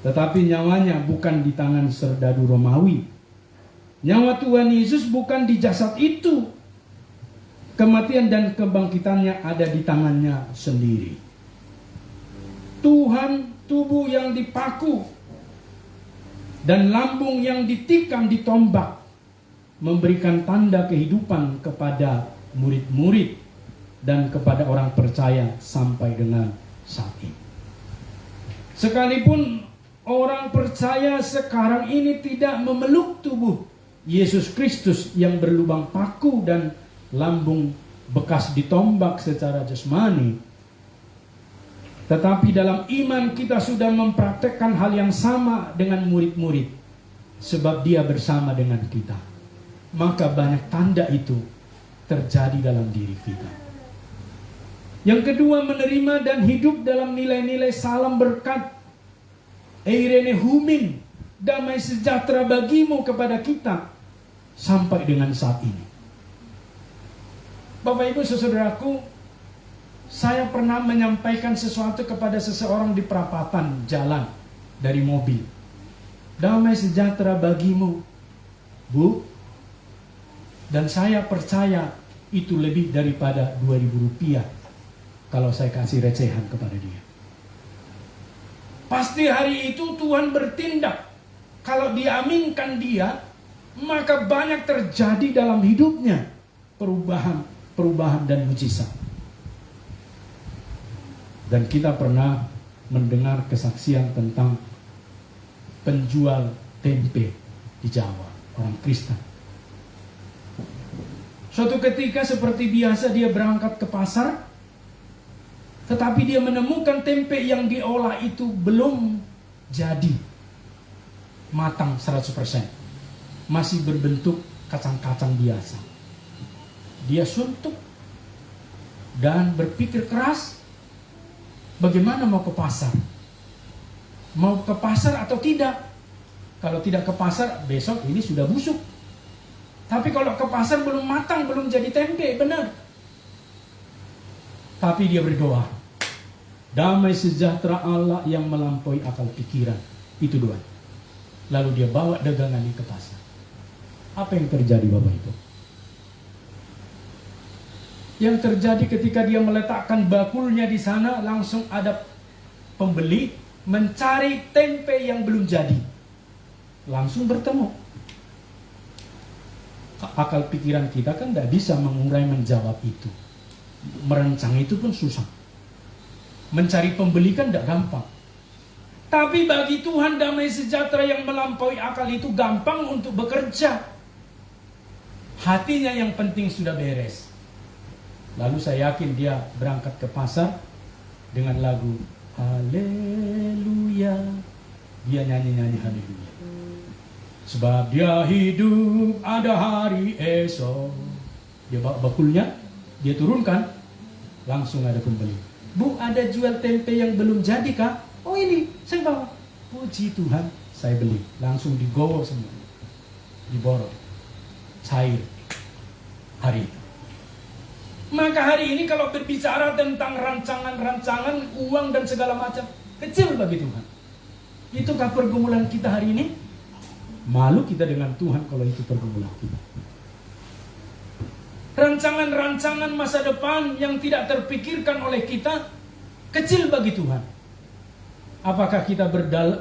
Tetapi nyawanya bukan di tangan serdadu Romawi. Nyawa Tuhan Yesus bukan di jasad itu. Kematian dan kebangkitannya ada di tangannya sendiri. Tuhan, tubuh yang dipaku dan lambung yang ditikam ditombak memberikan tanda kehidupan kepada murid-murid dan kepada orang percaya sampai dengan saat ini. Sekalipun orang percaya sekarang ini tidak memeluk tubuh Yesus Kristus yang berlubang paku dan lambung bekas ditombak secara jasmani, tetapi dalam iman kita sudah mempraktekkan hal yang sama dengan murid-murid, sebab dia bersama dengan kita. Maka banyak tanda itu terjadi dalam diri kita. Yang kedua, menerima dan hidup dalam nilai-nilai salam berkat Eirene Humim, damai sejahtera bagimu kepada kita sampai dengan saat ini. Bapak Ibu saudaraku, saya pernah menyampaikan sesuatu kepada seseorang di perapatan jalan dari mobil. Damai sejahtera bagimu, Bu. Dan saya percaya itu lebih daripada 2.000 rupiah kalau saya kasih recehan kepada dia. Pasti hari itu Tuhan bertindak. Kalau diaminkan dia, maka banyak terjadi dalam hidupnya perubahan dan mujizat. Dan kita pernah mendengar kesaksian tentang penjual tempe di Jawa, orang Kristen. Suatu ketika seperti biasa dia berangkat ke pasar, tetapi dia menemukan tempe yang diolah itu belum jadi matang 100%. Masih berbentuk kacang-kacang biasa. Dia suntuk dan berpikir keras, bagaimana mau ke pasar? Mau ke pasar atau tidak? Kalau tidak ke pasar, besok ini sudah busuk. Tapi kalau ke pasar belum matang, belum jadi tempe, benar. Tapi dia berdoa, damai sejahtera Allah yang melampaui akal pikiran. Itu doa. Lalu dia bawa dagangannya ke pasar. Apa yang terjadi Bapak Ibu? Yang terjadi ketika dia meletakkan bakulnya di sana, langsung ada pembeli mencari tempe yang belum jadi. Langsung bertemu. Akal pikiran kita kan tidak bisa mengurai menjawab itu. Merancang itu pun susah. Mencari pembeli kan tidak gampang. Tapi bagi Tuhan damai sejahtera yang melampaui akal itu gampang untuk bekerja. Hatinya yang penting sudah beres. Lalu saya yakin dia berangkat ke pasar dengan lagu Haleluya. Dia nyanyi-nyanyi Haleluya. Sebab dia hidup ada hari esok. Dia bawa bakulnya, dia turunkan. Langsung ada pembeli. Bu, ada jual tempe yang belum jadi kah? Oh ini, saya bawa. Puji Tuhan, saya beli. Langsung digowo semua. Diborong. Cair. Hari itu. Maka hari ini kalau berbicara tentang rancangan-rancangan, uang dan segala macam, kecil bagi Tuhan. Itukah pergumulan kita hari ini? Malu kita dengan Tuhan kalau itu pergumulan kita. Rancangan-rancangan masa depan yang tidak terpikirkan oleh kita, kecil bagi Tuhan. Apakah kita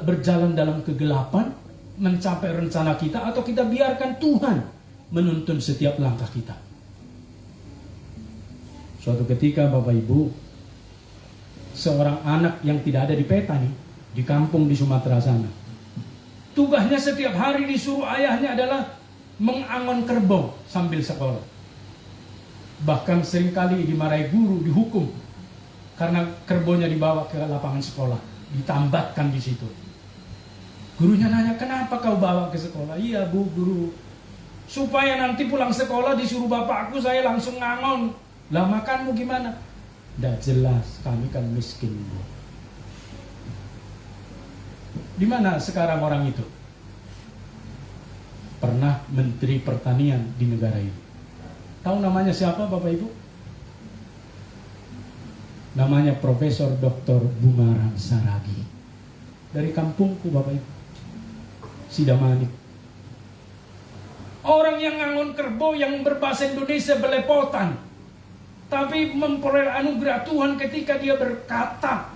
berjalan dalam kegelapan, mencapai rencana kita, atau kita biarkan Tuhan menuntun setiap langkah kita? Suatu ketika Bapak Ibu, seorang anak yang tidak ada di peta nih, di kampung di Sumatera sana, tugasnya setiap hari disuruh ayahnya adalah mengangon kerbau sambil sekolah. Bahkan seringkali dimarahi guru, dihukum karena kerbaunya dibawa ke lapangan sekolah, ditambatkan di situ. Gurunya nanya, kenapa kau bawa ke sekolah? Iya bu, guru, supaya nanti pulang sekolah disuruh bapakku saya langsung ngangon. Lah makanmu gimana? Tidak jelas, kami kan miskin. Di mana sekarang orang itu? Pernah Menteri Pertanian di negara ini. Tahu namanya siapa Bapak Ibu? Namanya Profesor Dr. Bumarang Saragi. Dari kampungku Bapak Ibu, Sidamanik. Orang yang ngangon kerbau yang berbahasa Indonesia belepotan, tapi memperoleh anugerah Tuhan ketika dia berkata,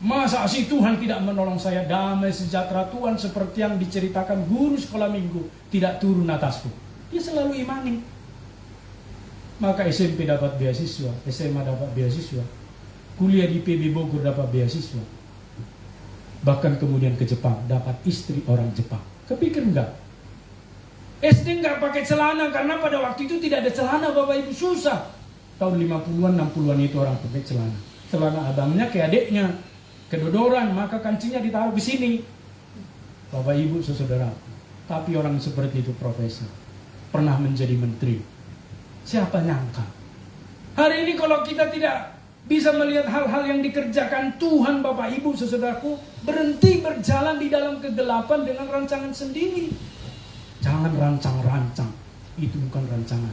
masa sih Tuhan tidak menolong saya? Damai sejahtera Tuhan seperti yang diceritakan guru sekolah minggu tidak turun atasku. Dia selalu imani. Maka SMP dapat beasiswa, SMA dapat beasiswa, kuliah di PB Bogor dapat beasiswa. Bahkan kemudian ke Jepang, dapat istri orang Jepang. Kepikir enggak? SD enggak pakai celana karena pada waktu itu tidak ada celana Bapak Ibu, susah. Tahun 50-an, 60-an itu orang pakai celana. Celana abangnya ke adiknya, kedodoran, maka kancingnya ditaruh di sini. Bapak Ibu saudara, tapi orang seperti itu profesor, pernah menjadi menteri. Siapa nyangka? Hari ini kalau kita tidak bisa melihat hal-hal yang dikerjakan Tuhan, Bapak Ibu saudaraku, berhenti berjalan di dalam kegelapan dengan rancangan sendiri. Jangan rancang-rancang, itu bukan rancangan.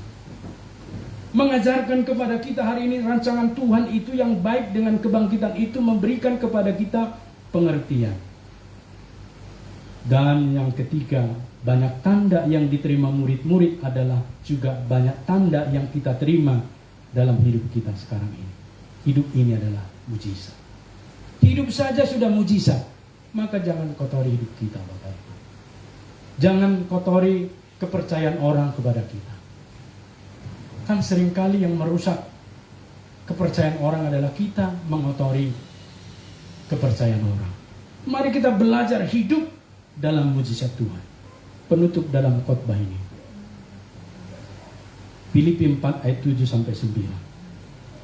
Mengajarkan kepada kita hari ini rancangan Tuhan itu yang baik, dengan kebangkitan itu memberikan kepada kita pengertian. Dan yang ketiga, banyak tanda yang diterima murid-murid adalah juga banyak tanda yang kita terima dalam hidup kita sekarang ini. Hidup ini adalah mujizat. Hidup saja sudah mujizat, maka jangan kotori hidup kita Bapak Ibu. Jangan kotori kepercayaan orang kepada kita. Kan seringkali yang merusak kepercayaan orang adalah kita mengotori kepercayaan orang. Mari kita belajar hidup dalam mujizat Tuhan. Penutup dalam khotbah ini, Filipi 4 ayat 7-9.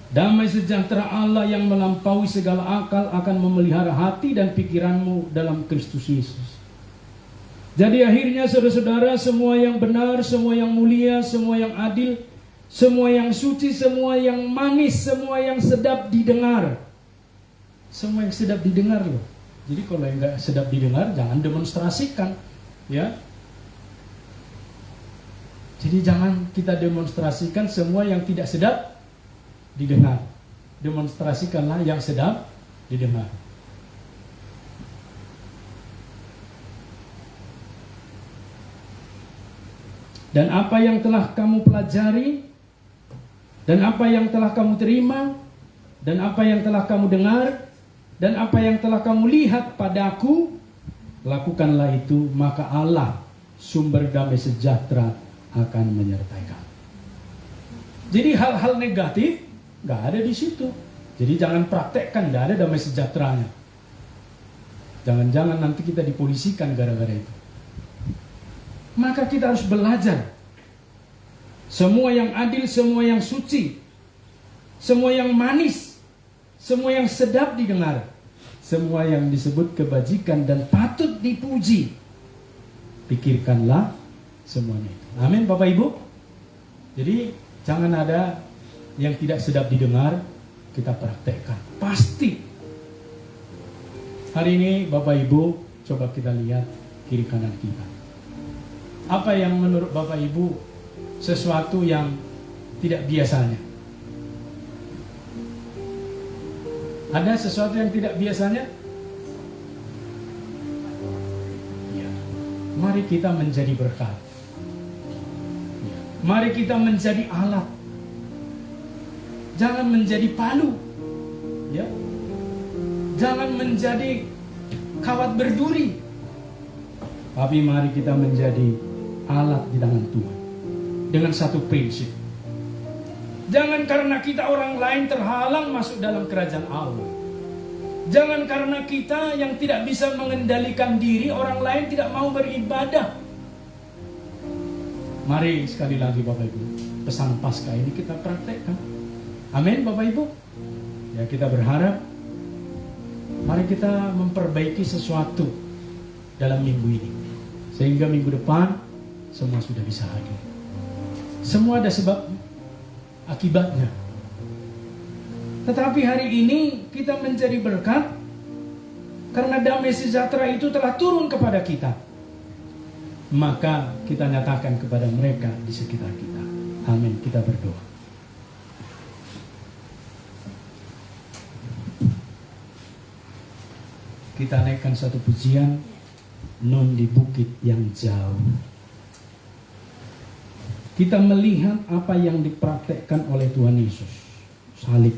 Damai sejahtera Allah yang melampaui segala akal akan memelihara hati dan pikiranmu dalam Kristus Yesus. Jadi akhirnya saudara-saudara, semua yang benar, semua yang mulia, semua yang adil, semua yang suci, semua yang manis, semua yang sedap didengar. Semua yang sedap didengar loh. Jadi kalau yang nggak sedap didengar, jangan demonstrasikan, ya. Jadi jangan kita demonstrasikan semua yang tidak sedap didengar. Demonstrasikanlah yang sedap didengar. Dan apa yang telah kamu pelajari, dan apa yang telah kamu terima, dan apa yang telah kamu dengar, dan apa yang telah kamu lihat padaku, lakukanlah itu, maka Allah sumber damai sejahtera akan menyertai kamu. Jadi hal-hal negatif nggak ada di situ. Jadi jangan praktekkan, nggak ada damai sejahteranya. Jangan-jangan nanti kita dipolisikan gara-gara itu. Maka kita harus belajar. Semua yang adil, semua yang suci, semua yang manis, semua yang sedap didengar, semua yang disebut kebajikan dan patut dipuji, pikirkanlah semuanya itu. Amin Bapak Ibu. Jadi jangan ada yang tidak sedap didengar, kita praktekkan. Pasti. Hari ini Bapak Ibu, coba kita lihat kiri kanan kita. Apa yang menurut Bapak Ibu sesuatu yang tidak biasanya? Ada sesuatu yang tidak biasanya? Ya. Mari kita menjadi berkat. Ya. Mari kita menjadi alat. Jangan menjadi palu. Ya. Jangan menjadi kawat berduri. Tapi mari kita menjadi alat di tangan Tuhan. Dengan satu prinsip. Jangan karena kita orang lain terhalang masuk dalam kerajaan Allah. Jangan karena kita yang tidak bisa mengendalikan diri, orang lain tidak mau beribadah. Mari sekali lagi Bapak Ibu, pesan Paskah ini kita praktekkan. Amin Bapak Ibu. Ya, kita berharap mari kita memperbaiki sesuatu dalam minggu ini. Sehingga minggu depan semua sudah bisa hadir. Semua ada sebab akibatnya. Tetapi hari ini kita menjadi berkat karena damai sejahtera itu telah turun kepada kita. Maka kita nyatakan kepada mereka di sekitar kita. Amin. Kita berdoa. Kita naikkan satu pujian, Nun di bukit yang jauh. Kita melihat apa yang dipraktekkan oleh Tuhan Yesus. Salib.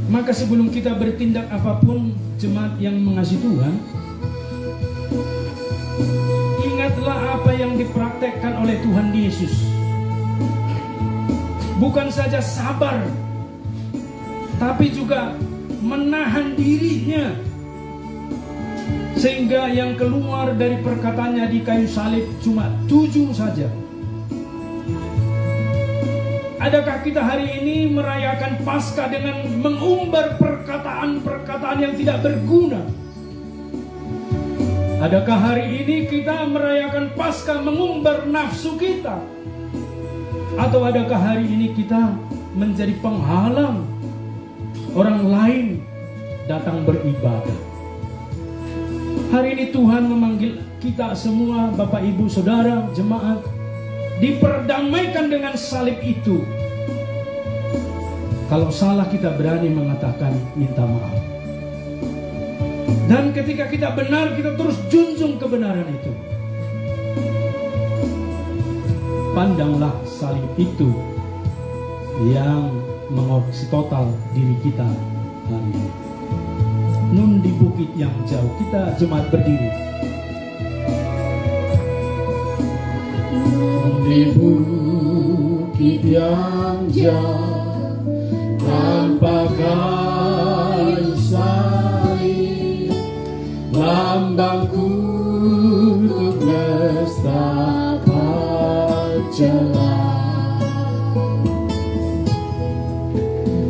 Maka sebelum kita bertindak apapun, jemaat yang mengasihi Tuhan, ingatlah apa yang dipraktekkan oleh Tuhan Yesus. Bukan saja sabar, tapi juga menahan dirinya. Sehingga yang keluar dari perkataannya di kayu salib cuma 7 saja. Adakah kita hari ini merayakan Paskah dengan mengumbar perkataan-perkataan yang tidak berguna? Adakah hari ini kita merayakan Paskah mengumbar nafsu kita? Atau adakah hari ini kita menjadi penghalang orang lain datang beribadah? Hari ini Tuhan memanggil kita semua, Bapak, Ibu, Saudara, jemaat, diperdamaikan dengan salib itu. Kalau salah kita berani mengatakan minta maaf. Dan ketika kita benar, kita terus junjung kebenaran itu. Pandanglah salib itu yang mengopsi total diri kita hari ini. Nun di bukit yang jauh, kita jemaat berdiri. Nun di bukit yang jauh, tanpa kayu salib, lambangku untuk nestapa celah.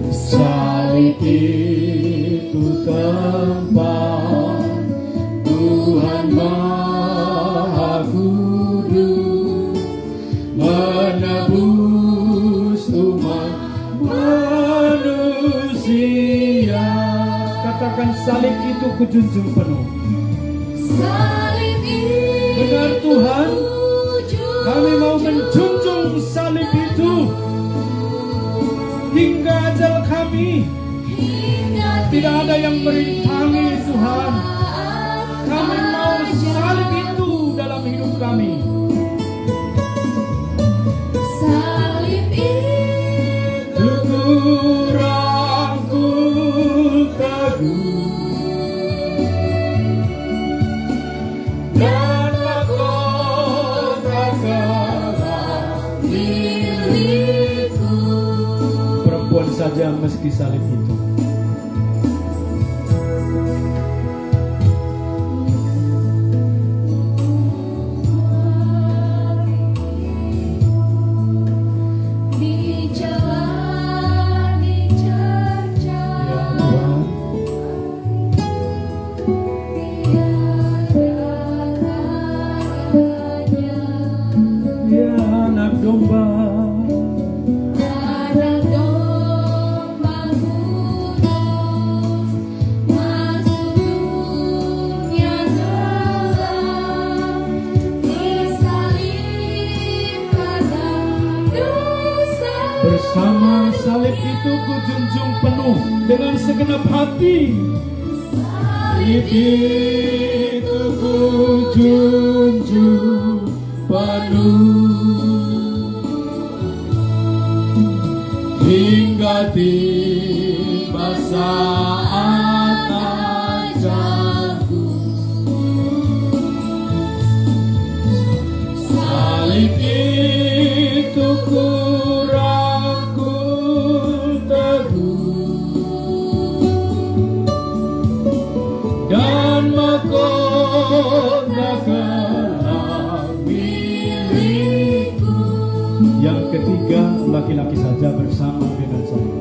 Salib itu tempat Tuhan Maha Kudus menebus umat manusia. Katakan salib itu kujunjung penuh. Salib itu Benar Tuhan, kami mau menjunjung salib itu hingga ajal kami. Tidak ada yang merintangi Tuhan. Kami mau salib itu dalam hidup kami. Salib itu Ku rangkul teguh dan mahkota milikku. perempuan saja meski salib itu. Di jalan, di cerca, Ya Tuhan, tiada katanya. ya anak domba. Anak domba kudus masuk dunia gelap, disalib karena dosa. Bersama salib itu ku junjung penuh dengan segenap hati. Salib itu ku junjung penuh hingga tiba saat ajalku. Salib itu ku rangkul teguh dan mahkota gelap milikku. Yang ketiga, laki-laki saja bersama dengan saya.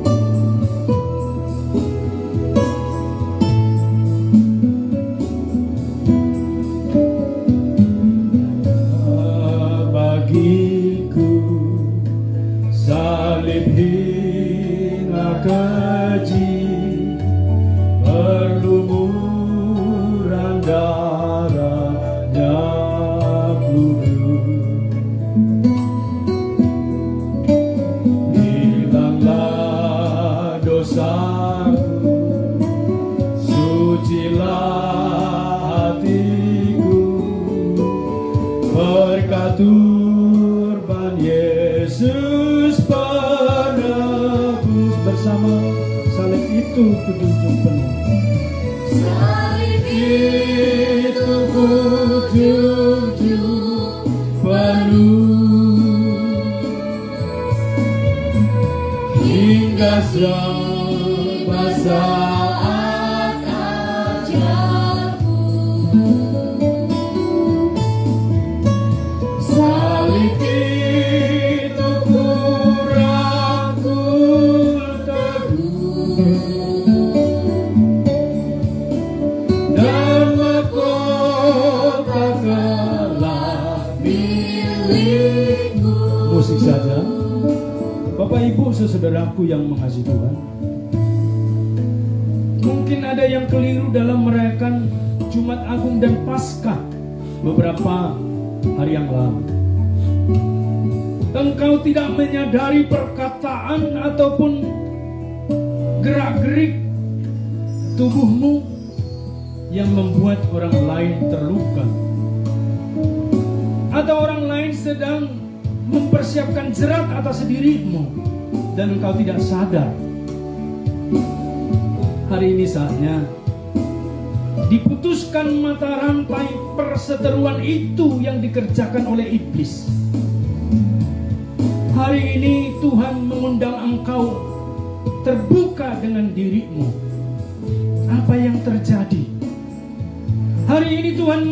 Bagiku salib hina keji, berlumuran darahnya kudus. Hilanglah dosaku, sucilah hatiku, berkat turban Yesus penebus. Bersama salib itu kujunjung penuh. Salib Itu kujunjung penuh hingga serba saat ajalku. salib itu ku rangkul teguh dan mahkota gelap milikku. Musik saja. Bapak Ibu saudaraku yang mengasihi Tuhan, mungkin ada yang keliru dalam merayakan Jumat Agung dan Paskah beberapa hari yang lalu. Engkau tidak menyadari perkataan ataupun gerak-gerik tubuhmu yang membuat orang lain terluka, atau orang lain sedang mempersiapkan jerat atas dirimu dan engkau tidak sadar. Hari ini saatnya diputuskan mata rantai perseteruan itu yang dikerjakan oleh iblis. Hari ini Tuhan mengundang engkau terbuka dengan dirimu. Apa yang terjadi? Hari ini Tuhan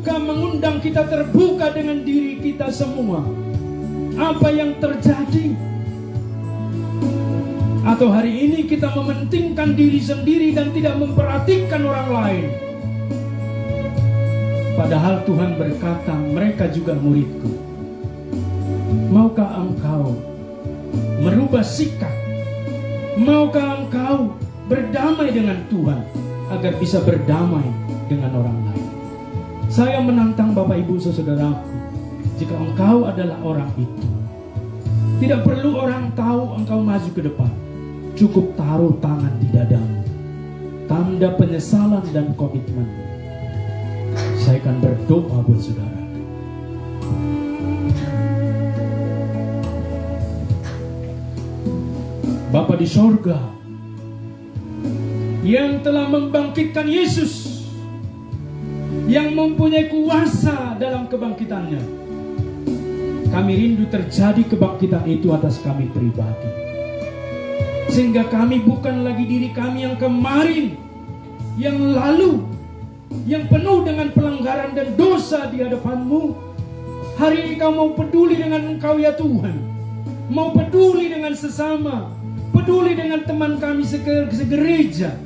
mengundang kita terbuka dengan diri kita semua. Apa yang terjadi? Atau hari ini kita mementingkan diri sendiri dan tidak memperhatikan orang lain? Padahal Tuhan berkata, mereka juga muridku. Maukah engkau merubah sikap? Maukah engkau berdamai dengan Tuhan agar bisa berdamai dengan orang lain? Saya menantang Bapak Ibu saudaraku, jika engkau adalah orang itu, tidak perlu orang tahu engkau maju ke depan. Cukup taruh tangan di dadamu, tanda penyesalan dan komitmen. Saya akan berdoa buat saudara. Bapa di sorga, yang telah membangkitkan Yesus, yang mempunyai kuasa dalam kebangkitannya, kami rindu terjadi kebangkitan itu atas kami pribadi. Sehingga kami bukan lagi diri kami yang kemarin, yang lalu, yang penuh dengan pelanggaran dan dosa di hadapan-Mu. Hari ini Kau mau peduli dengan Engkau ya Tuhan. Mau peduli dengan sesama, peduli dengan teman kami segereja.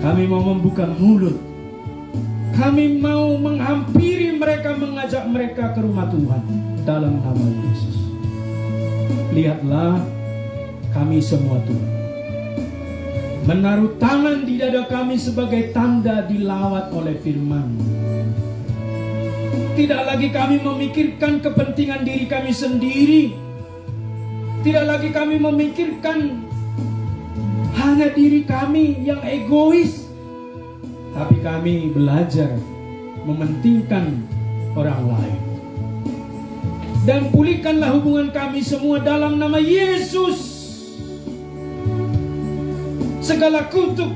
Kami mau membuka mulut, Kami mau menghampiri mereka, mengajak mereka ke rumah Tuhan dalam nama Yesus. Lihatlah kami semua Tuhan, menaruh tangan di dada kami sebagai tanda dilawat oleh firman. Tidak lagi kami memikirkan kepentingan diri kami sendiri. Tidak lagi kami memikirkan hanya diri kami yang egois. Tapi kami belajar mementingkan orang lain. Dan pulihkanlah hubungan kami semua dalam nama Yesus. Segala kutuk,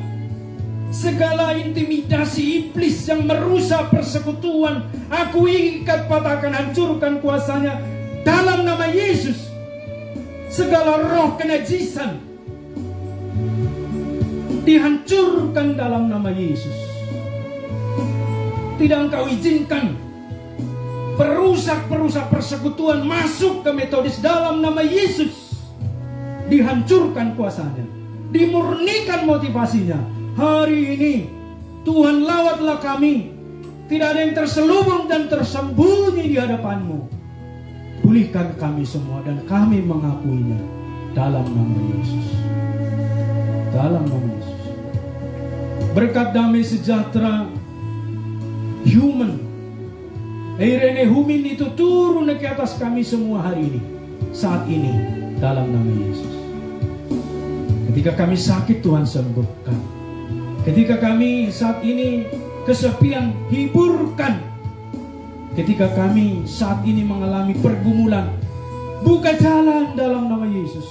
segala intimidasi iblis yang merusak persekutuan, aku ikat, patahkan, hancurkan kuasanya dalam nama Yesus. Segala roh kenajisan dihancurkan dalam nama Yesus. Tidak engkau izinkan perusak-perusak persekutuan masuk ke Metodis dalam nama Yesus. Dihancurkan kuasanya, dimurnikan motivasinya. Hari ini Tuhan, lawatlah kami. Tidak ada yang terselubung dan tersembunyi di hadapan-Mu. Pulihkan kami semua dan kami mengakuinya dalam nama Yesus. Dalam nama Yesus. Berkat damai sejahtera human Eirene Humin itu turun ke atas kami semua hari ini, saat ini, dalam nama Yesus. Ketika kami sakit, Tuhan sembuhkan. Ketika kami saat ini kesepian, hiburkan. Ketika kami saat ini mengalami pergumulan, buka jalan dalam nama Yesus.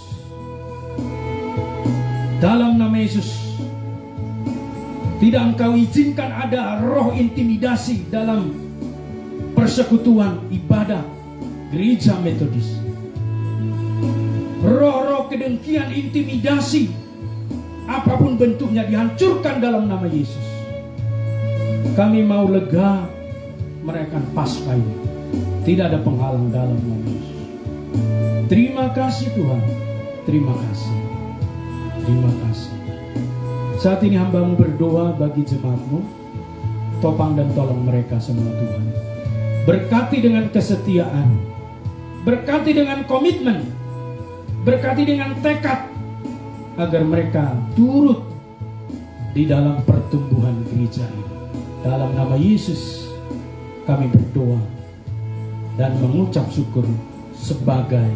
Dalam nama Yesus. Tidak engkau izinkan ada roh intimidasi dalam persekutuan ibadah gereja Metodis. Roh-roh kedengkian, intimidasi, apapun bentuknya, dihancurkan dalam nama Yesus. Kami mau lega merayakan Paskah ini. Tidak ada penghalang dalam nama Yesus. Terima kasih Tuhan. Terima kasih. Terima kasih. Saat ini hamba-Mu berdoa bagi jemaat-Mu. Topang dan tolong mereka semua Tuhan. Berkati dengan kesetiaan. Berkati dengan komitmen. Berkati dengan tekad. Agar mereka turut di dalam pertumbuhan gereja ini. Dalam nama Yesus kami berdoa dan mengucap syukur sebagai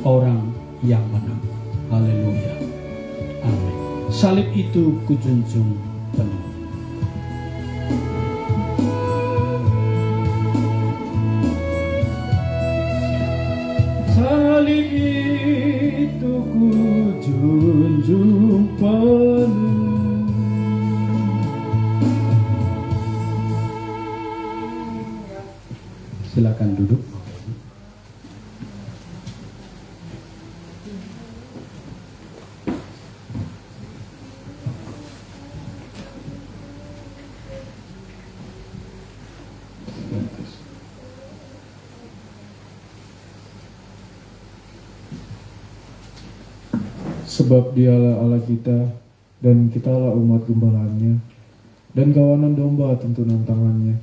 orang yang menang. Haleluya. Amin. Salib itu kujunjung penuh. Salib itu kujunjung penuh. Silakan duduk. Sebab Dialah Allah kita, dan kitalah umat gembalaannya, dan kawanan domba tuntunan tangannya.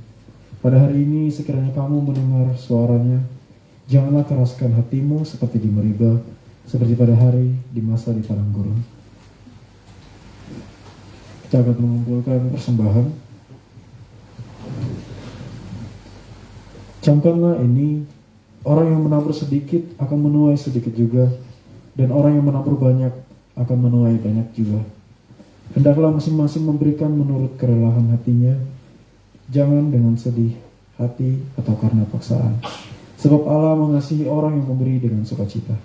Pada hari ini sekiranya kamu mendengar suaranya, janganlah keraskan hatimu seperti di Meriba, seperti pada hari di masa di padang gurun. Kita akan mengumpulkan persembahan. Camkanlah ini, orang yang menabur sedikit akan menuai sedikit juga, dan orang yang menabur banyak akan menuai banyak juga. Hendaklah masing-masing memberikan menurut kerelaan hatinya, jangan dengan sedih hati atau karena paksaan. Sebab Allah mengasihi orang yang memberi dengan sukacita.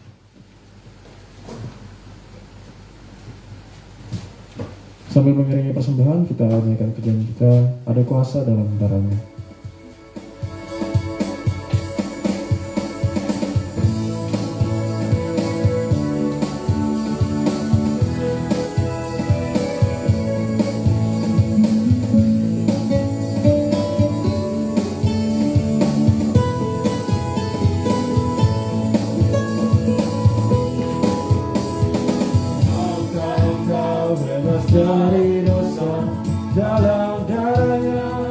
Sambil mengiringi persembahan, kita naikkan pujian kita, ada kuasa dalam darahnya. Dari dosa dalam darahnya,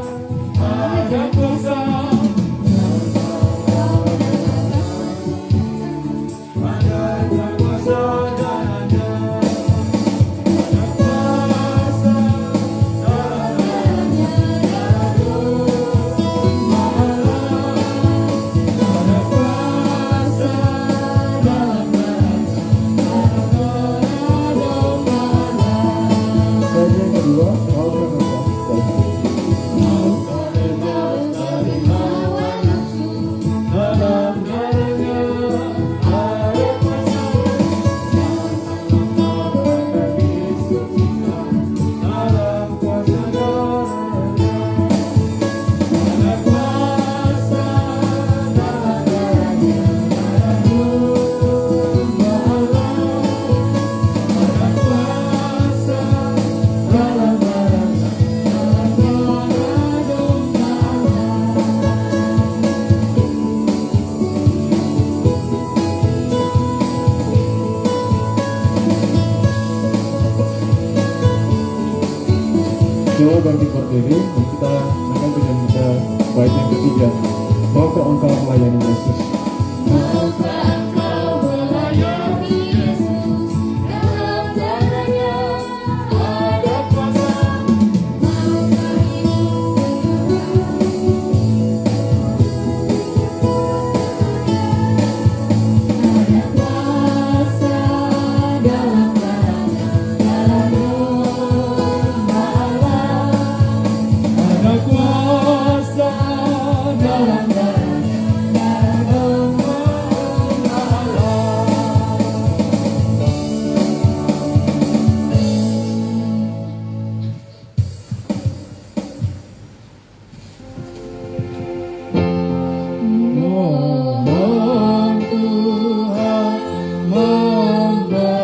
Saudara bangkit berdiri, dan kita akan pujian kita bait yang ketiga. Maukah engkau melayani Yesus? Maukah engkau melayani Yesus, dalam darahnya ada kuasa. Maukah ada kuasa dalam darahnya, dalam nama Allah. Ada kuasa dalam darahnya, dalam nama Allah. Mohon Tuhan memberkati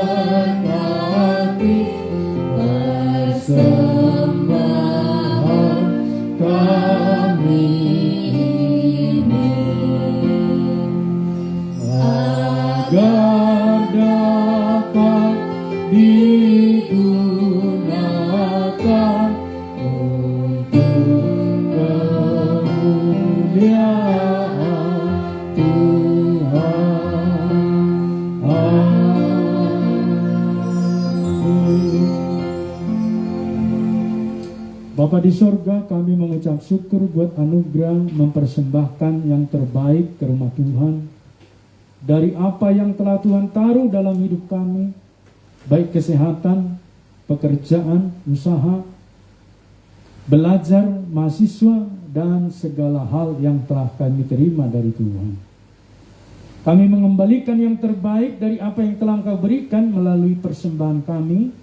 persembahan kami ini, agar dapat digunakan untuk kemuliaan Tuhan. Amin. Bapa di sorga, kami mengucap syukur buat anugerah mempersembahkan yang terbaik ke rumah Tuhan. Dari apa yang telah Tuhan taruh dalam hidup kami, baik kesehatan, pekerjaan, usaha, belajar, mahasiswa, dan segala hal yang telah kami terima dari Tuhan. Kami mengembalikan yang terbaik dari apa yang telah Engkau berikan melalui persembahan kami,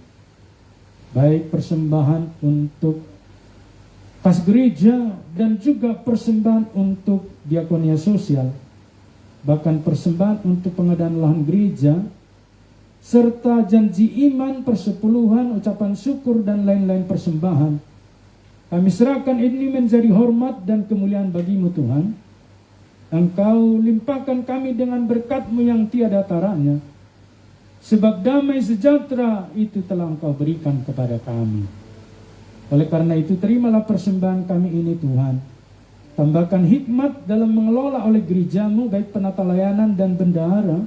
baik persembahan untuk kas gereja dan juga persembahan untuk diakonia sosial, bahkan persembahan untuk pengadaan lahan gereja, serta janji iman, persepuluhan, ucapan syukur, dan lain-lain persembahan. Kami serahkan ini menjadi hormat dan kemuliaan bagi-Mu Tuhan. Engkau limpahkan kami dengan berkat-Mu yang tiada taranya, sebab damai sejahtera itu telah Engkau berikan kepada kami. Oleh karena itu, terimalah persembahan kami ini Tuhan. Tambahkan hikmat dalam mengelola oleh gereja-Mu, baik penata layanan dan bendahara,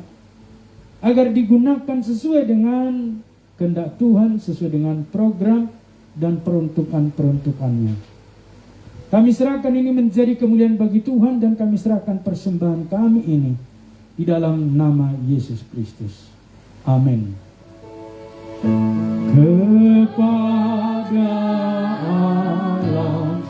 agar digunakan sesuai dengan kehendak Tuhan, sesuai dengan program dan peruntukan-peruntukannya. Kami serahkan ini menjadi kemuliaan bagi Tuhan, dan kami serahkan persembahan kami ini di dalam nama Yesus Kristus. Amin. Kepada Allah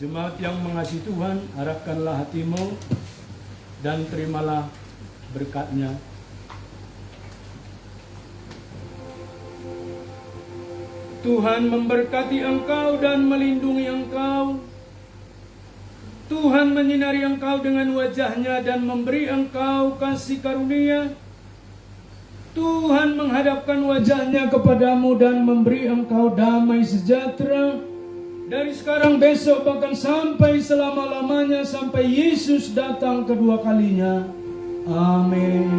Jemaat yang mengasihi Tuhan, arahkanlah hatimu dan terimalah berkat-Nya. Tuhan memberkati engkau dan melindungi engkau. Tuhan menyinari engkau dengan wajah-Nya dan memberi engkau kasih karunia. Tuhan menghadapkan wajah-Nya kepadamu dan memberi engkau damai sejahtera, dari sekarang, besok, bahkan sampai selama-lamanya, sampai Yesus datang kedua kalinya. Amin.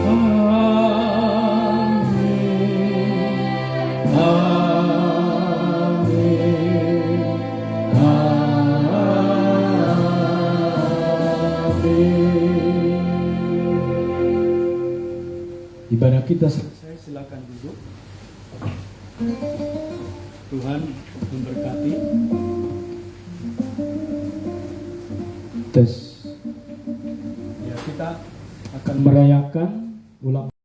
Amin. Amin. Amin. Ibadah kita selesai, silakan duduk. Tuhan memberkati. Tes. Ya, kita akan merayakan ulang